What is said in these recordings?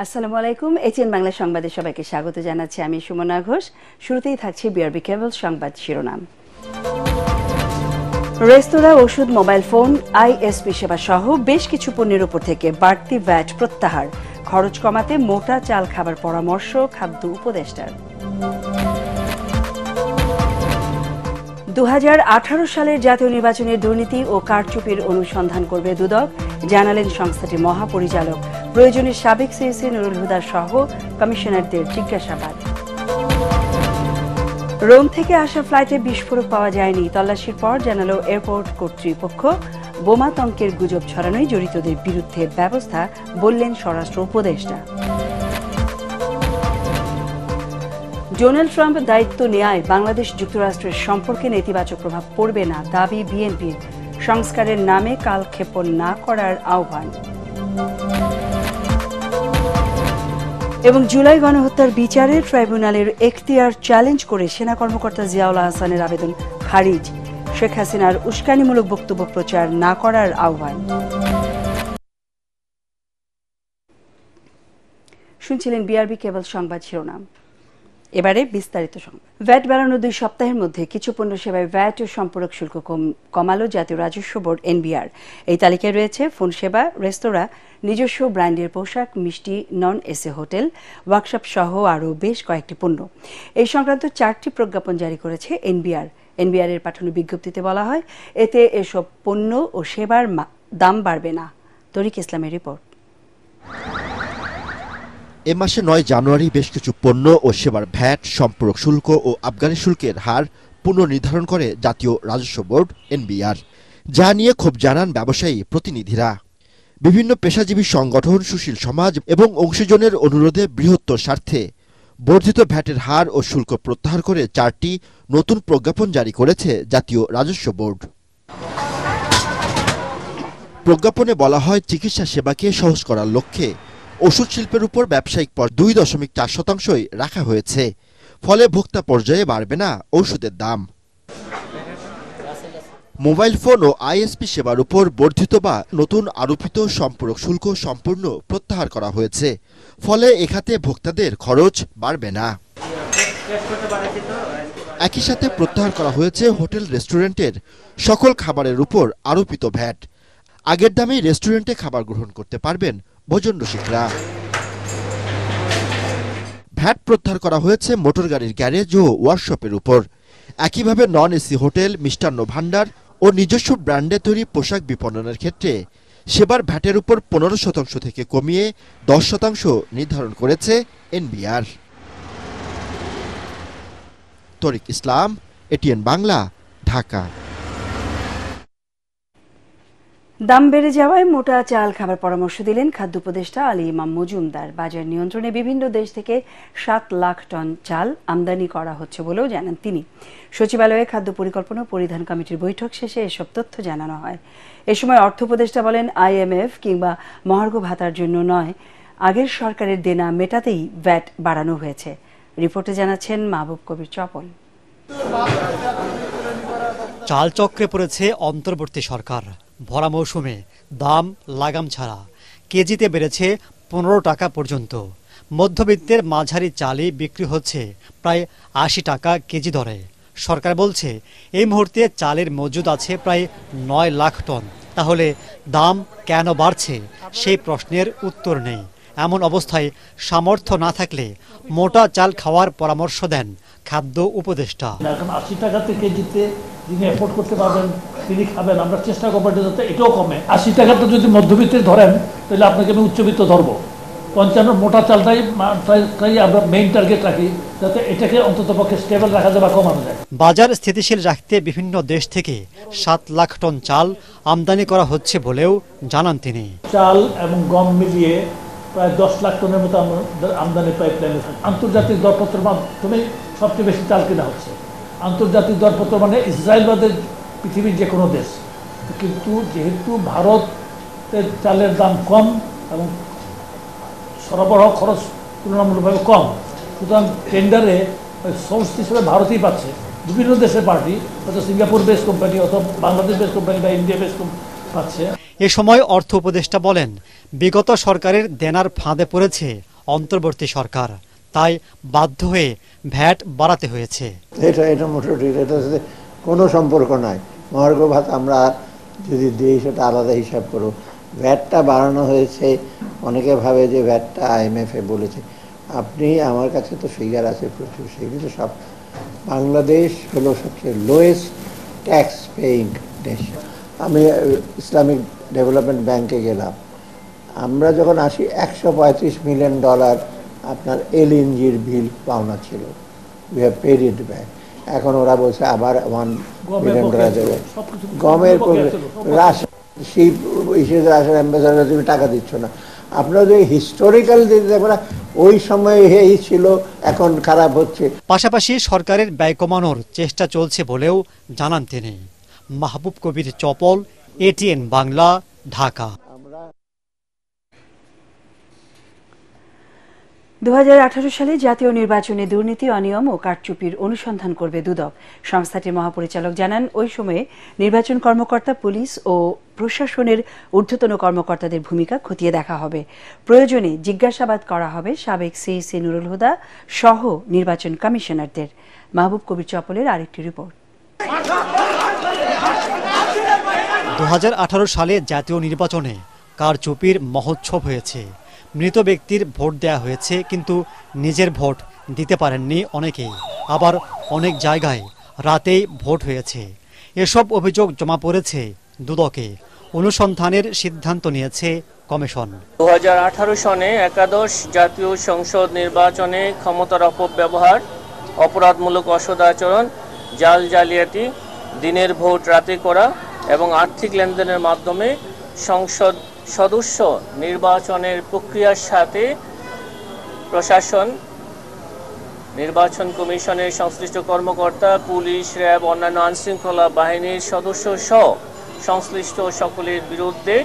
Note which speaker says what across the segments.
Speaker 1: আসসালামু আলাইকুম। এটিএন বাংলা সংবাদে সবাইকে স্বাগত জানাচ্ছি আমি সুমনা ঘোষ। শুরুতেই থাকছে বিআরবি কেবল সংবাদ শিরোনাম। রেস্তোরাঁ, ওষুধ, মোবাইল ফোন, আইএসপি সেবা সহ বেশ কিছু পণ্যের উপর থেকে বাড়তি ভ্যাট প্রত্যাহার, খরচ কমাতে মোটা চাল খাবার পরামর্শ খাদ্য উপদেষ্টার। 2018 সালের জাতীয় নির্বাচনের দুর্নীতি ও কারচুপির অনুসন্ধান করবে দুদক, জানালেন সংস্থাটির মহাপরিচালক। প্রয়োজনে সাবেক সিইসি নুরুল হুদার সহ কমিশনারদের জিজ্ঞাসাবাদ। রোম থেকে আসা ফ্লাইটে বিস্ফোরক পাওয়া যায়নি, তল্লাশির পর জানালো এয়ারপোর্ট কর্তৃপক্ষ। বোমাতঙ্কের গুজব ছড়ানোয় জড়িতদের বিরুদ্ধে ব্যবস্থা, বললেন স্বরাষ্ট্র উপদেষ্টা। ডোনাল্ড ট্রাম্প দায়িত্ব নেয়ায় বাংলাদেশ যুক্তরাষ্ট্রের সম্পর্কে নেতিবাচক প্রভাব পড়বে না, দাবি বিএনপির। সংস্কারের নামে কালক্ষেপণ না করার আহ্বান। এবং জুলাই গণহত্যার বিচারে ট্রাইব্যুনালের এখতিয়ার চ্যালেঞ্জ করে সেনা কর্মকর্তা জিয়াউল আহসানের আবেদন খারিজ। শেখ হাসিনার উস্কানিমূলক বক্তব্য প্রচার না করার আহ্বান। শুনছিলেন বিআরবি কেবল সংবাদ শিরোনাম। এবারে বিস্তারিত সংবাদ। ভ্যাট বাড়ানো 2 সপ্তাহের মধ্যে কিছু পণ্য সেবায় ভ্যাট ও সম্পূরক শুল্ক কমালো জাতীয় রাজস্ব বোর্ড এনবিআর। এই তালিকায় রয়েছে ফোন সেবা, রেস্তোরাঁ, নিজস্ব ব্র্যান্ডের পোশাক, মিষ্টি, নন এসি হোটেল, ওয়ার্কশপ সহ আরও বেশ কয়েকটি পণ্য। এই সংক্রান্ত 4টি প্রজ্ঞাপন জারি করেছে এনবিআর। এনবিআর-এর পাঠানো বিজ্ঞপ্তিতে বলা হয়, এতে এসব পণ্য ও সেবার দাম বাড়বে না। তরিক ইসলামের রিপোর্ট।
Speaker 2: এ মাসে 9 জানুয়ারি বেশ কিছু পণ্য ও সেবার ভ্যাট, সম্পূরক শুল্ক ও আবগারি শুল্কের হার পুনর্নির্ধারণ করে জাতীয় রাজস্ব বোর্ড এনবিআর, যা নিয়ে ক্ষোভ জানান ব্যবসায়ী প্রতিনিধিরা। বিভিন্ন পেশাজীবী সংগঠন, সুশীল সমাজ এবং অংশীজনের অনুরোধে বৃহত্তর স্বার্থে বর্ধিত ভ্যাটের হার ও শুল্ক প্রত্যাহার করে 4টি নতুন প্রজ্ঞাপন জারি করেছে জাতীয় রাজস্ব বোর্ড। প্রজ্ঞাপনে বলা হয়, চিকিৎসা সেবাকে সহজ করার লক্ষ্যে ওষুধ শিল্পের উপর ব্যবসায়িক পর 2.4% রাখা হয়েছে। ফলে ভোক্তা পর্যায়ে বাড়বে না ওষুধের দাম। মোবাইল ফোন ও আইএসপি সেবার উপর বর্ধিত বা নতুন আরোপিত সম্পূরক শুল্ক সম্পূর্ণ প্রত্যাহার করা হয়েছে। ফলে এ খাতে ভোক্তাদের খরচ বাড়বে না। একই সাথে প্রত্যাহার করা হয়েছে হোটেল রেস্টুরেন্টের সকল খাবারের উপর আরোপিত ভ্যাট। আগের দামেই রেস্টুরেন্টে খাবার গ্রহণ করতে পারবেন ভোজন রসিকরা। ভ্যাট প্রত্যাহার করা হয়েছে মোটর গাড়ির গ্যারেজ ও ওয়ার্কশপের উপর। একইভাবে non AC hotel, Mishtanna Bhandar ও নিজস্ব ব্র্যান্ডে তৈরি পোশাক বিপণনের ক্ষেত্রে সেবার ভ্যাটের উপর 15% থেকে কমিয়ে 10% নির্ধারণ করেছে এনবিআর। তরিক ইসলাম, এটিএন বাংলা, ঢাকা।
Speaker 1: দাম বেড়ে যাওয়ায় মোটা চাল খাবার পরামর্শ দিলেন খাদ্য উপদেষ্টা আলী ইমাম মজুমদার। বাজার নিয়ন্ত্রণে বিভিন্ন দেশ থেকে 7 লাখ টন চাল আমদানি করা হচ্ছে বলেও জানান তিনি। সচিবালয়ে খাদ্য পরিকল্পনা ও পরিধান কমিটির বৈঠক শেষে এসব তথ্য জানানো হয়। এ সময় অর্থ উপদেষ্টা বলেন, আইএমএফ কিংবা মহার্ঘ ভাতার জন্য নয়, আগের সরকারের দেনা মেটাতেই ভ্যাট বাড়ানো হয়েছে। রিপোর্টে জানাচ্ছেন মাহবুব কবির চপল।
Speaker 3: চাল চক্রে পড়েছে অন্তর্বর্তী সরকার। ভরা মৌসুমে দাম লাগাম ছাড়া কেজিতে বেড়েছে 15 টাকা পর্যন্ত। মধ্যবিত্তের মাঝারি চালই বিক্রি হচ্ছে প্রায় 80 টাকা কেজি দরে। সরকার বলছে, এই মুহূর্তে চালের মজুদ আছে প্রায় 9 লাখ টন। তাহলে দাম কেন বাড়ছে সেই প্রশ্নের উত্তর নেই। এমন অবস্থায় সামর্থ্য না থাকলে মোটা চাল খাওয়ার পরামর্শ দেন খাদ্য উপদেষ্টা।
Speaker 4: এখন 80 টাকাতে কেজিতে যিনি এফোর্ড করতে পারবেন তিনি খাবেন। আমরা চেষ্টা করবো যাতে এটাও কমে। 80 টাকাতে যদি মধ্যবিত্তের ধরেন তাহলে আপনাকে আমি উচ্চবিত্ত ধরবো। 55 মোটা চালটাই আমরা মেইন টার্গেট রাখি, যাতে এটাকে অন্ততপক্ষে স্টেবল রাখা যায় বা কমানো যায়।
Speaker 3: বাজার স্থিতিশীল রাখতে বিভিন্ন দেশ থেকে 7 লাখ টন চাল আমদানি করা হচ্ছে বলেও জানান তিনি।
Speaker 4: চাল এবং গম মিলিয়ে প্রায় 10 লাখ টনের মতো আমদানি পাইপলাইনে থাকে। আন্তর্জাতিক দরপত্রের মাধ্যমে সবচেয়ে বেশি চাল কেনা হচ্ছে। আন্তর্জাতিক দরপত্র মানে ইসরায়েল বাদে পৃথিবীর যে কোনো দেশ। কিন্তু যেহেতু ভারতের চালের দাম কম এবং সরবরাহ খরচ তুলনামূলকভাবে কম, সুতরাং টেন্ডারে সোর্স হিসেবে ভারতই পাচ্ছে। বিভিন্ন দেশের পার্টি, হয়তো সিঙ্গাপুর বেস কোম্পানি অথবা বাংলাদেশ বেস কোম্পানি বা ইন্ডিয়া বেস কোম্পানি পাচ্ছে।
Speaker 3: এ সময় অর্থ উপদেষ্টা বলেন, বিগত সরকারের দেনার ফাঁদে পড়েছে অন্তর্বর্তী সরকার, তাই বাধ্য হয়ে ভ্যাট বাড়াতে হয়েছে।
Speaker 5: এটা মোটামুটি এটার সাথে কোনো সম্পর্ক নাই। মহার্ঘ ভাতা আমরা যদি দিই সেটা আলাদা হিসাব করব। ভ্যাটটা বাড়ানো হয়েছে, অনেকে ভাবে যে ভ্যাটটা IMF-এ বলেছে। আপনি আমার কাছে তো ফিগার আছে প্রচুর, সেগুলো সব বাংলাদেশ হলো সবচেয়ে লোয়েস্ট ট্যাক্স পেইং দেশ। আমি ইসলামিক ডেভেলপমেন্ট ব্যাংকে গেলাম, আমরা যখন আসি $135 মিলিয়ন আপনার LNG-র বিল পাওনা ছিল, we have paid it back. এখন ওরা বলছে আবার $1 মিলিয়ন দেবে। গমের রাশিয়ার অ্যাম্বাসাডার তুমি টাকা দিচ্ছ না। আপনারা যে হিস্টোরিক্যাল দেখবেন ওই সময় এই ছিল, এখন খারাপ হচ্ছে।
Speaker 3: পাশাপাশি সরকারের ব্যয় কমানোর চেষ্টা চলছে বলেও জানান তিনি। মাহবুব কবির চপল, ATN বাংলা, ঢাকা।
Speaker 1: 2018 সালে জাতীয় নির্বাচনে দুর্নীতি, অনিয়ম ও কারচুপির অনুসন্ধান করবে দুদক। সংস্থাটির মহাপরিচালক জানান, ওই সময়ে নির্বাচন কর্মকর্তা, পুলিশ ও প্রশাসনের ঊর্ধ্বতন কর্মকর্তাদের ভূমিকা খতিয়ে দেখা হবে। প্রয়োজনে জিজ্ঞাসাবাদ করা হবে সাবেক CEC নুরুল হুদা সহ নির্বাচন কমিশনারদের। মাহবুব কবির চপলের আরেকটি রিপোর্ট।
Speaker 3: 2018 সালে জাতীয় নির্বাচনে কারচুপির মহোৎসব হয়েছে। মৃত ব্যক্তির ভোট দেয়া হয়েছে, কিন্তু নিজের ভোট দিতে পারেননি অনেকেই। আবার অনেক জায়গায় রাতেই ভোট হয়েছে। এসব অভিযোগ জমা পড়েছে দুদকে। অনুসন্ধানের সিদ্ধান্ত নিয়েছে কমিশন।
Speaker 6: 2018 সনে একাদশ জাতীয় সংসদ নির্বাচনে ক্ষমতার অপব্যবহার, অপরাধমূলক অসদাচরণ, জালিয়াতি, দিনের ভোট রাতে করা এবং আর্থিক লেনদেনের মাধ্যমে সংসদ সদস্য নির্বাচনের প্রক্রিয়ার সাথে প্রশাসন, নির্বাচন কমিশনের সংশ্লিষ্ট কর্মকর্তা, পুলিশ, র্যাব, অন্যান্য আইনশৃঙ্খলা বাহিনীর সদস্য সহ সংশ্লিষ্ট সকলের বিরুদ্ধে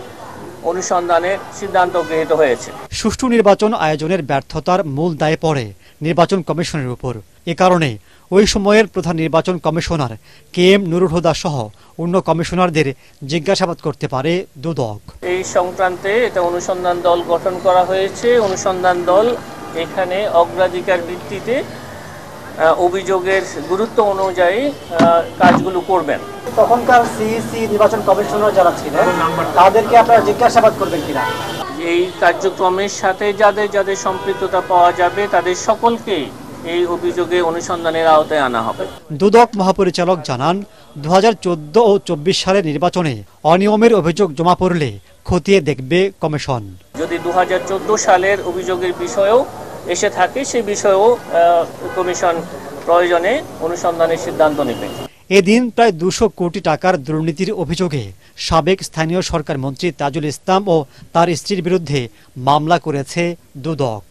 Speaker 6: অনুসন্ধানের সিদ্ধান্ত গৃহীত হয়েছে।
Speaker 3: সুষ্ঠু নির্বাচন আয়োজনের ব্যর্থতার মূল দায় পড়ে নির্বাচন কমিশনের উপর। এ কারণে ওই সময়ের প্রধান নির্বাচন কমিশনার KM নুরুল হুদা সহ অন্য কমিশনারদের জিজ্ঞাসাবাদ করতে পারে দুদক।
Speaker 6: এই সংক্রান্তে এটা অনুসন্ধান দল গঠন করা হয়েছে। অনুসন্ধান দল এখানে অগ্রাধিকার ভিত্তিতে অভিযোগের গুরুত্ব অনুযায়ী কাজগুলো করবেন।
Speaker 3: তখনকার CEC নির্বাচন কমিশনার যারা ছিলেন তাদেরকে আপনারা জিজ্ঞাসাবাদ করবেন কিনা?
Speaker 6: এই কার্যক্রমের সাথে যাদের যাদের সম্পৃক্ততা পাওয়া যাবে তাদের সকলকেই এই অভিযোগে অনুসন্ধানের আওতায় আনা হবে।
Speaker 3: দুদক মহাপরিচালক জানান, 2014 ও 24 সালের নির্বাচনে অনিয়মের অভিযোগ জমা পড়লে খতিয়ে দেখবে কমিশন।
Speaker 6: যদি 2014 সালের অভিযোগের বিষয়েও এসে থাকে, সেই বিষয়েও কমিশন প্রয়োজনে অনুসন্ধানের সিদ্ধান্ত নেবে।
Speaker 3: এদিন প্রায় 200 কোটি টাকার দুর্নীতির অভিযোগে সাবেক স্থানীয় সরকার মন্ত্রী তাজুল ইসলাম ও তার স্ত্রীর বিরুদ্ধে মামলা করেছে দুদক।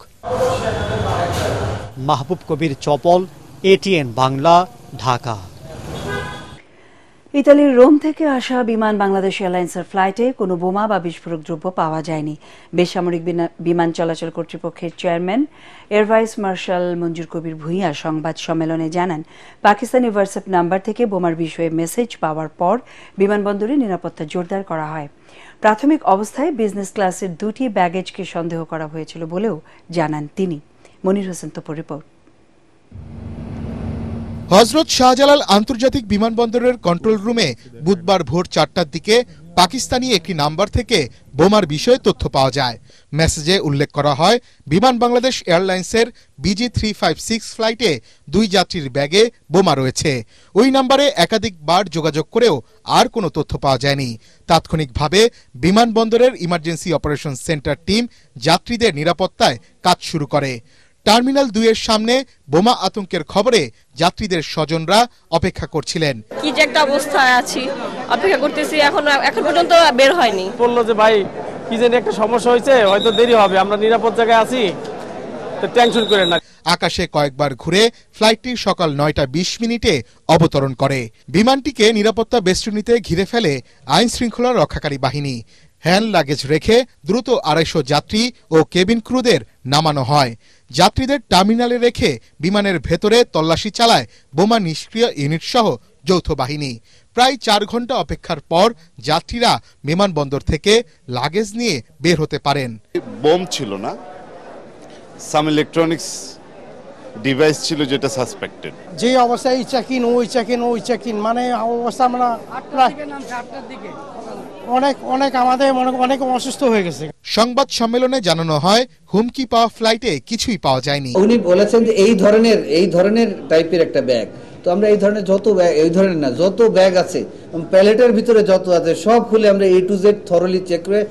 Speaker 3: মাহবুব কবির চপল, ATN বাংলা, ঢাকা।
Speaker 1: ইতালির রোম থেকে আসা বিমান বাংলাদেশ এয়ারলাইন্সের ফ্লাইটে কোনো বোমা বা বিস্ফোরক দ্রব্য পাওয়া যায়নি। বেসামরিক বিমান চলাচল কর্তৃপক্ষের চেয়ারম্যান এয়ার ভাইস মার্শাল মঞ্জুর কবির ভূঁইয়া সংবাদ সম্মেলনে জানান, পাকিস্তানি হোয়াটসঅ্যাপ নাম্বার থেকে বোমার বিষয়ে মেসেজ পাওয়ার পর বিমানবন্দরে নিরাপত্তা জোরদার করা হয়। প্রাথমিক অবস্থায় বিজনেস ক্লাসের 2টি ব্যাগেজকে সন্দেহ করা হয়েছিল বলেও জানান তিনি। মনির হোসেন তোপর রিপোর্ট।
Speaker 7: হযরত শাহজালাল আন্তর্জাতিক বিমানবন্দরের কন্ট্রোল রুমে বুধবার ভোর 4টার দিকে পাকিস্তানি একটি নাম্বার থেকে বোমার বিষয়ে তথ্য পাওয়া যায়। মেসেজে উল্লেখ করা হয়, বিমান বাংলাদেশ এয়ারলাইন্সের BG356 ফ্লাইটে 2 যাত্রীর ব্যাগে বোমা রয়েছে। ওই নাম্বারে একাধিকবার যোগাযোগ করেও আর কোনো তথ্য পাওয়া যায়নি। তাৎক্ষণিকভাবে বিমানবন্দরের ইমার্জেন্সি অপারেশন সেন্টার টিম যাত্রীদের নিরাপত্তায় কাজ শুরু করে। টার্মিনাল 2 এর সামনে বোমা আতঙ্কের খবরে যাত্রীদের স্বজনরা অপেক্ষা করছিলেন।
Speaker 8: কি যে একটা অবস্থায় আছি, অপেক্ষা করতেছি, এখন পর্যন্ত বের হয়নি।
Speaker 9: বললো যে ভাই কি জানি একটা সমস্যা হয়েছে, হয়তো দেরি হবে, আমরা নিরাপদ জায়গায় আছি, তো টেনশন করেন না।
Speaker 7: আকাশে কয়েকবার ঘুরে ফ্লাইটটি সকাল 9টা 20 মিনিটে অবতরণ করে। বিমানটিকে নিরাপত্তা বেষ্টনীতে ঘিরে ফেলে আইন শৃঙ্খলা রক্ষাকারী বাহিনী। হ্যান্ড লাগেজ রেখে দ্রুত 250 যাত্রী ও কেবিন ক্রুদের নামানো হয়। যাত্রীদের টার্মিনালে রেখে বিমানের ভেতরে তল্লাশি চালায় বোমা নিষ্ক্রিয় ইউনিট সহ যৌথ বাহিনী। প্রায় 4 ঘন্টা অপেক্ষার পর যাত্রীরা বিমানবন্দর থেকে লাগেজ নিয়ে বের হতে পারেন।
Speaker 10: বোম ছিল না, সাম ইলেকট্রনিক্স ডিভাইস ছিল যেটা সাসপেক্টেড।
Speaker 11: যে অবস্থায় ওই চেক ইন মানে অবস্থা আমরা অনেক আমাদের অনেক অসুস্থ হয়ে গেছে।
Speaker 7: সংবাদ সম্মেলনে জানানো হয় হুমকি পাওয়া ফ্লাইটে কিছুই পাওয়া যায়নি।
Speaker 12: উনি বলেছেন যে এই ধরনের টাইপের একটা ব্যাগ, তো আমরা এই ধরনের যত ব্যাগ আছে প্যালেটের ভিতরে যত আছে সব খুলে আমরা A to Z thoroughly check করে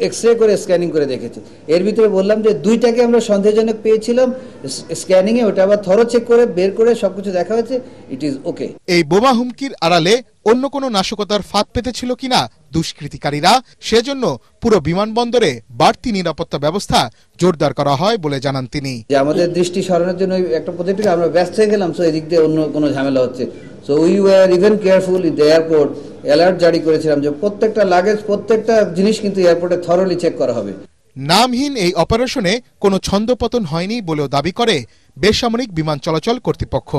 Speaker 12: এক্সরে করে স্ক্যানিং করে দেখেছি। এর ভিতরে বললাম যে 2টাকে আমরা সন্দেহজনক পেয়েছিলাম, স্ক্যানিং এ ওটা আবার থরো চেক করে বের করে সবকিছু দেখা হয়েছে, ইট ইজ ওকে।
Speaker 7: এই বোমা হুমকির আড়ালে অন্য কোনো নাশকতার ফাঁদ পেতেছিল কিনা দুষ্কৃতিকারীরা, সেজন্য পুরো বিমানবন্দরে বাড়তি নিরাপত্তা ব্যবস্থা জোরদার করা হয় বলে জানান তিনি।
Speaker 12: যে আমাদের দৃষ্টি সরানোর জন্য একটা প্রজেক্টে আমরা ব্যস্ত হয়ে গেলাম, সো এদিক দিয়ে অন্য কোনো ঝামেলা হচ্ছে, so we were even careful in the airport. Alert জারি করেছিলাম যে প্রত্যেকটা লাগেজ প্রত্যেকটা জিনিস কিন্তু এয়ারপোর্টে থরলি চেক করা হবে।
Speaker 7: নামহীন এই অপারেশনে কোনো ছন্দপতন হয়নি বলেও দাবি করে বেসামরিক বিমান চলাচল কর্তৃপক্ষ।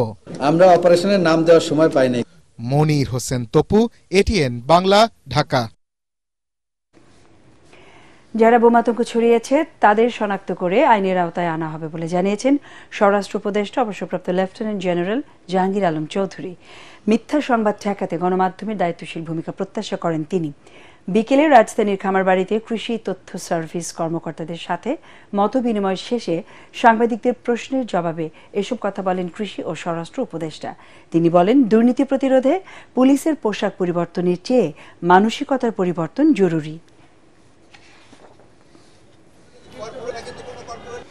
Speaker 12: আমরা অপারেশনের নাম দেওয়ার সময় পাই নাই।
Speaker 7: মনির হোসেন তপু, ATN বাংলা, ঢাকা।
Speaker 1: যারা বোমাতঙ্ক ছড়িয়েছে তাদের শনাক্ত করে আইনের আওতায় আনা হবে বলে জানিয়েছেন স্বরাষ্ট্র উপদেষ্টা অবসরপ্রাপ্ত লেফটেন্যান্ট জেনারেল জাহাঙ্গীর আলম চৌধুরী। মিথ্যা সংবাদ ঠেকাতে গণমাধ্যমের দায়িত্বশীল ভূমিকা প্রত্যাশা করেন তিনি। বিকেলে রাজধানীর খামারবাড়িতে কৃষি তথ্য সার্ভিস কর্মকর্তাদের সাথে মতবিনিময় শেষে সাংবাদিকদের প্রশ্নের জবাবে এসব কথা বলেন কৃষি ও স্বরাষ্ট্র উপদেষ্টা। তিনি বলেন, দুর্নীতি প্রতিরোধে পুলিশের পোশাক পরিবর্তনের চেয়ে মানসিকতার পরিবর্তন জরুরি।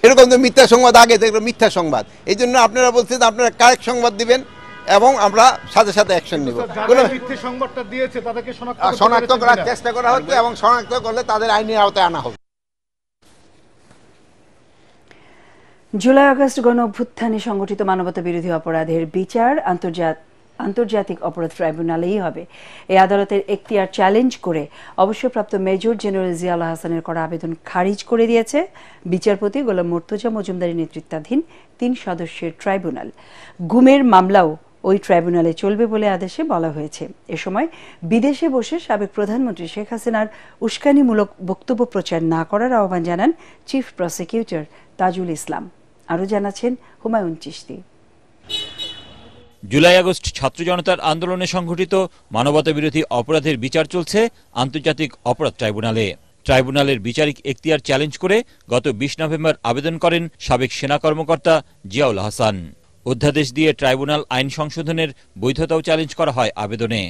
Speaker 13: এরকম তো মিথ্যা সংবাদ আগে দেখলো মিথ্যা সংবাদ, এই জন্য আপনারা বলছেন আপনারা কারেক্ট সংবাদ দিবেন এবং আমরা সাথে সাথে অ্যাকশন নিব।
Speaker 7: সংবাদটা দিয়েছে তাদেরকে
Speaker 13: শনাক্ত করার চেষ্টা করা হচ্ছে এবং শনাক্ত করলে তাদের আইনের আওতায় আনা হবে।
Speaker 1: জুলাই আগস্ট গণ অভ্যুত্থানে সংগঠিত মানবতা বিরোধী অপরাধের বিচার আন্তর্জাতিক অপরাধ ট্রাইব্যুনালেই হবে। এই আদালতের এখতিয়ার চ্যালেঞ্জ করে অবসরপ্রাপ্ত মেজর জেনারেল জিয়াউল হাসানের করা আবেদন খারিজ করে দিয়েছে বিচারপতি গোলাম মুর্তজা মজুমদারের নেতৃত্বাধীন 3 সদস্যের ট্রাইব্যুনাল। গুমের মামলাও ওই ট্রাইব্যুনালে চলবে বলে আদেশে বলা হয়েছে। এ সময় বিদেশে বসে সাবেক প্রধানমন্ত্রী শেখ হাসিনার উস্কানিমূলক বক্তব্য প্রচার না করার আহ্বান জানান চিফ প্রসিকিউটর তাজুল ইসলাম। আরও জানাচ্ছেন হুমায়ুন চিশতি।
Speaker 14: জুলাই আগস্ট ছাত্র জনতার আন্দোলনে সংঘটিত মানবতা বিরোধী অপরাধের বিচার চলছে আন্তর্জাতিক অপরাধ ট্রাইব্যুনালে। ট্রাইব্যুনালের বিচারিক এখতিয়ার চ্যালেঞ্জ করে গত 20 নভেম্বর আবেদন করেন সাবেক সেনা কর্মকর্তা জিয়াউল হাসান। অধ্যাদেশ দিয়ে ট্রাইব্যুনাল আইন সংশোধনের বৈধতাও চ্যালেঞ্জ করা হয় আবেদনে।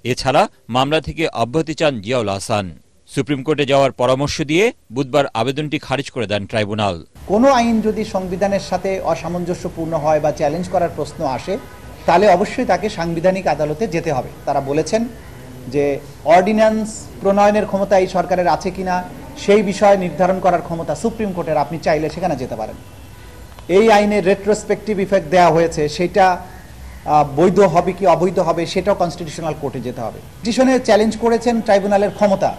Speaker 14: এছাড়া মামলা থেকে অব্যাহতি চান জিয়াউল হাসান। সুপ্রিম কোর্টে যাওয়ার পরামর্শ দিয়ে বুধবার আবেদনটি খারিজ করে দেন ট্রাইব্যুনাল।
Speaker 15: কোনো আইন যদি সংবিধানের সাথে অসামঞ্জস্যপূর্ণ হয় বা চ্যালেঞ্জ করার প্রশ্ন আসে, তাহলে অবশ্যই তাকে সাংবিধানিক আদালতে যেতে হবে। তারা বলেছেন যে অর্ডিন্যান্স প্রণয়নের ক্ষমতা এই সরকারের আছে কিনা সেই বিষয়ে নির্ধারণ করার ক্ষমতা সুপ্রিম কোর্টের, আপনি চাইলে সেখানে যেতে পারেন। এই আইনের রেট্রোস্পেক্টিভ ইফেক্ট দেওয়া হয়েছে, সেটা বৈধ হবে কি অবৈধ হবে সেটাও কনস্টিটিউশনাল কোর্টে যেতে হবে। ডিসিশনে চ্যালেঞ্জ করেছেন ট্রাইব্যুনালের ক্ষমতা,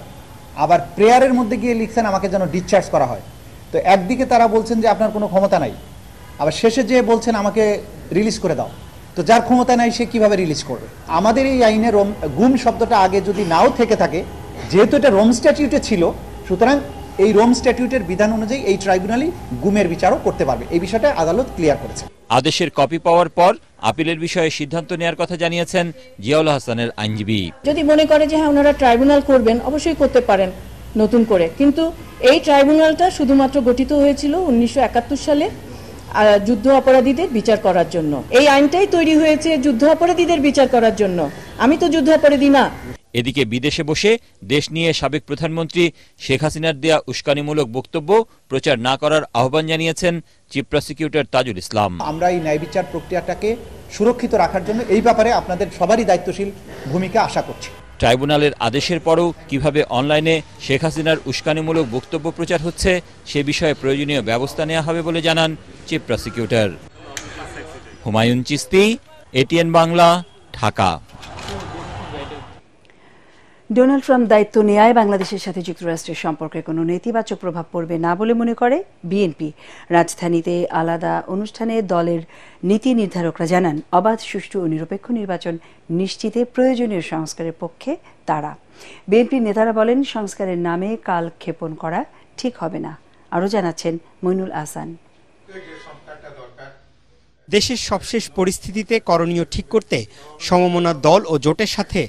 Speaker 15: আবার প্রেয়ারের মধ্যে গিয়ে লিখছেন আমাকে যেন ডিসচার্জ করা হয়। তো একদিকে তারা বলছেন যে আপনার কোনো ক্ষমতা নাই, আবার শেষে যেয়ে বলছেন আমাকে রিলিজ করে দাও। তো যার ক্ষমতা নাই সে কিভাবে রিলিজ করবে? আমাদের এই আইনে গুম শব্দটা আগে যদি নাও থেকে থাকে, যেহেতু এটা রোম স্ট্যাটিউটে ছিল, সুতরাং এই রোম স্ট্যাটিউটের বিধান অনুযায়ী এই ট্রাইব্যুনালই গুমের বিচারও করতে পারবে। এই বিষয়টা আদালত ক্লিয়ার করেছে।
Speaker 14: আদেশের কপি পাওয়ার পর আপিলের বিষয়ে সিদ্ধান্ত নেওয়ার কথা জানিয়েছেন জিয়াউল হাসানের আইনজীবী।
Speaker 16: যদি মনে করে যে হ্যাঁ ওনারা ট্রাইব্যুনাল করবেন, অবশ্যই করতে পারেন নতুন করে, কিন্তু এই ট্রাইব্যুনালটা শুধুমাত্র গঠিত হয়েছিল 1971 সালে যুদ্ধ অপরাধীদের বিচার করার জন্য। এই আইনটাই তৈরি হয়েছে যুদ্ধ অপরাধীদের বিচার করার জন্য। আমি তো যুদ্ধ অপরাধী না।
Speaker 14: এদিকে বিদেশে বসে দেশ নিয়ে সাবেক প্রধানমন্ত্রী শেখ হাসিনার দেয়া উস্কানিমূলক বক্তব্য প্রচার না করার আহ্বান জানিয়েছেন চিফ প্রসিকিউটর তাজুল ইসলাম।
Speaker 15: আমরা এই ন্যায় বিচার প্রক্রিয়াটাকে সুরক্ষিত রাখার জন্য এই ব্যাপারে আপনাদের সবারই দায়িত্বশীল ভূমিকা আশা করছি।
Speaker 14: ট্রাইব্যুনালের আদেশের পরও কিভাবে অনলাইনে শেখ হাসিনার উস্কানিমূলক বক্তব্য প্রচার হচ্ছে সে বিষয়ে প্রয়োজনীয় ব্যবস্থা নেওয়া হবে বলে জানান chief prosecutor. Humayun Chishti, ATN Bangla, Dhaka.
Speaker 1: Donald Trump দায়িত্ব নেয়ায় বাংলাদেশের সাথে যুক্তরাষ্ট্রের সম্পর্কে কোনো নেতিবাচক প্রভাব পড়বে না বলে মনে করে বিএনপি। রাজধানীতে আলাদা অনুষ্ঠানে দলের নীতি নির্ধারকরা জানান, অবাধ, সুষ্ঠু ও নিরপেক্ষ নির্বাচন নিশ্চিতে প্রয়োজনীয় সংস্কারের পক্ষে তারা। বিএনপির নেতারা বলেন, সংস্কারের নামে কালক্ষেপণ করা ঠিক হবে না। আরও জানাচ্ছেন মইনুল আহসান।
Speaker 17: দেশের সবশেষ পরিস্থিতিতে করণীয় ঠিক করতে সমমনা দল ও জোটের সাথে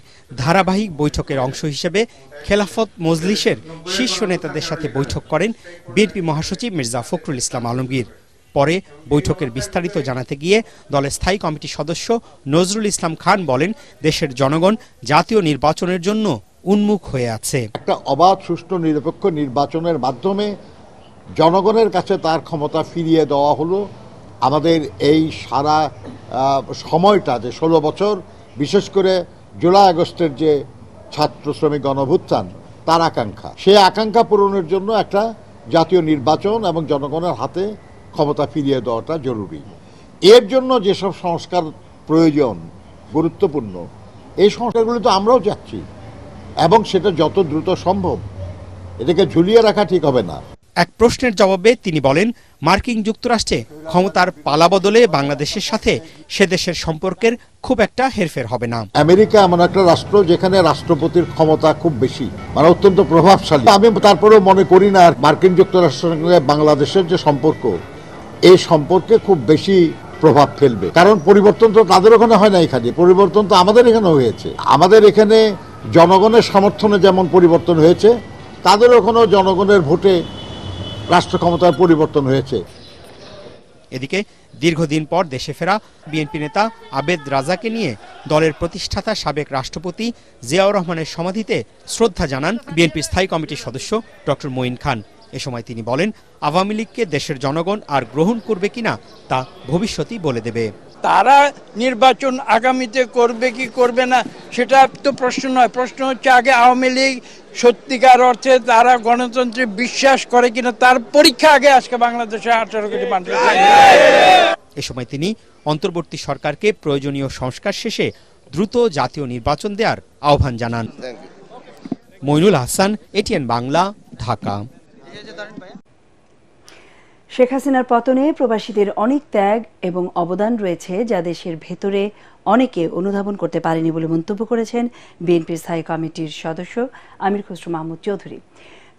Speaker 17: ধারাবাহিক বৈঠকের অংশ হিসেবে খেলাফত মজলিসের শীর্ষ নেতাদের সাথে বৈঠক করেন বিএনপি মহাসচিব মির্জা ফখরুল ইসলাম আলমগীর। পরে বৈঠকের বিস্তারিত জানাতে গিয়ে দলের স্থায়ী কমিটির সদস্য নজরুল ইসলাম খান বলেন, দেশের জনগণ জাতীয় নির্বাচনের জন্য উন্মুখ হয়ে আছে।
Speaker 18: একটা অবাধ, সুষ্ঠু, নিরপেক্ষ নির্বাচনের মাধ্যমে জনগণের কাছে তার ক্ষমতা ফিরিয়ে দেওয়া হলো। আমাদের এই সারা সময়টা যে 16 বছর, বিশেষ করে জুলাই আগস্টের যে ছাত্র শ্রমিক গণঅভ্যুত্থান, তার আকাঙ্ক্ষা, সেই আকাঙ্ক্ষা পূরণের জন্য একটা জাতীয় নির্বাচন এবং জনগণের হাতে ক্ষমতা ফিরিয়ে দেওয়াটা জরুরি। এর জন্য যেসব সংস্কার প্রয়োজন, গুরুত্বপূর্ণ, এই সংস্কারগুলো তো আমরাও চাচ্ছি এবং সেটা যত দ্রুত সম্ভব। এটাকে ঝুলিয়ে রাখা ঠিক হবে না।
Speaker 17: এক প্রশ্নের জবাবে তিনি বলেন, মার্কিন যুক্তরাষ্ট্রে ক্ষমতার পালাবদলে বাংলাদেশের সাথে সে দেশের সম্পর্কের খুব একটা হেরফের হবে না।
Speaker 18: আমেরিকা এমন একটা রাষ্ট্র যেখানে রাষ্ট্রপতির ক্ষমতা খুব বেশি, মানে অত্যন্ত প্রভাবশালী। আমি তারপরেও মনে করি না মার্কিন যুক্তরাষ্ট্রের সঙ্গে বাংলাদেশের যে সম্পর্ক, এই সম্পর্কে খুব বেশি প্রভাব ফেলবে। কারণ পরিবর্তন তো তাদের ওখানে হয় না, এখানে পরিবর্তন তো আমাদের এখানে হয়েছে। আমাদের এখানে জনগণের সমর্থনে যেমন পরিবর্তন হয়েছে, তাদের ওখানেও জনগণের ভোটে রাষ্ট্র ক্ষমতার পরিবর্তন হয়েছে।
Speaker 17: এদিকে দীর্ঘদিন পর দেশে ফেরা বিএনপি নেতা আবেদ রাজাকে নিয়ে দলের প্রতিষ্ঠাতা সাবেক রাষ্ট্রপতি জিয়াউর রহমানের সমাধিতে শ্রদ্ধা জানান বিএনপির স্থায়ী কমিটির সদস্য ডক্টর মঈন খান। এ সময় তিনি বলেন, আওয়ামী লীগকে দেশের জনগণ আর গ্রহণ করবে কিনা তা ভবিষ্যতই বলে দেবে।
Speaker 19: তারা নির্বাচন আগামীতে করবে কি করবে না সেটা তো প্রশ্ন নয়। প্রশ্ন হচ্ছে আগে আওয়ামী লীগ সত্যিকার অর্থে তারা গণতন্ত্রে বিশ্বাস করে কিনা, তার পরীক্ষা আগে আজকে বাংলাদেশে 18 কোটি মানুষ।
Speaker 17: এ সময় তিনি অন্তর্বর্তী সরকারকে প্রয়োজনীয় সংস্কার শেষে দ্রুত জাতীয় নির্বাচন দেওয়ার আহ্বান জানান। মইনুল আহসান, এটিএন বাংলা, ঢাকা।
Speaker 1: শেখ হাসিনার পতনে প্রবাসীদের অনেক ত্যাগ এবং অবদান রয়েছে, যা দেশের ভেতরে অনেকে অনুধাবন করতে পারেনি বলে মন্তব্য করেছেন বিএনপির স্থায়ী কমিটির সদস্য আমির খসরু মাহমুদ চৌধুরী।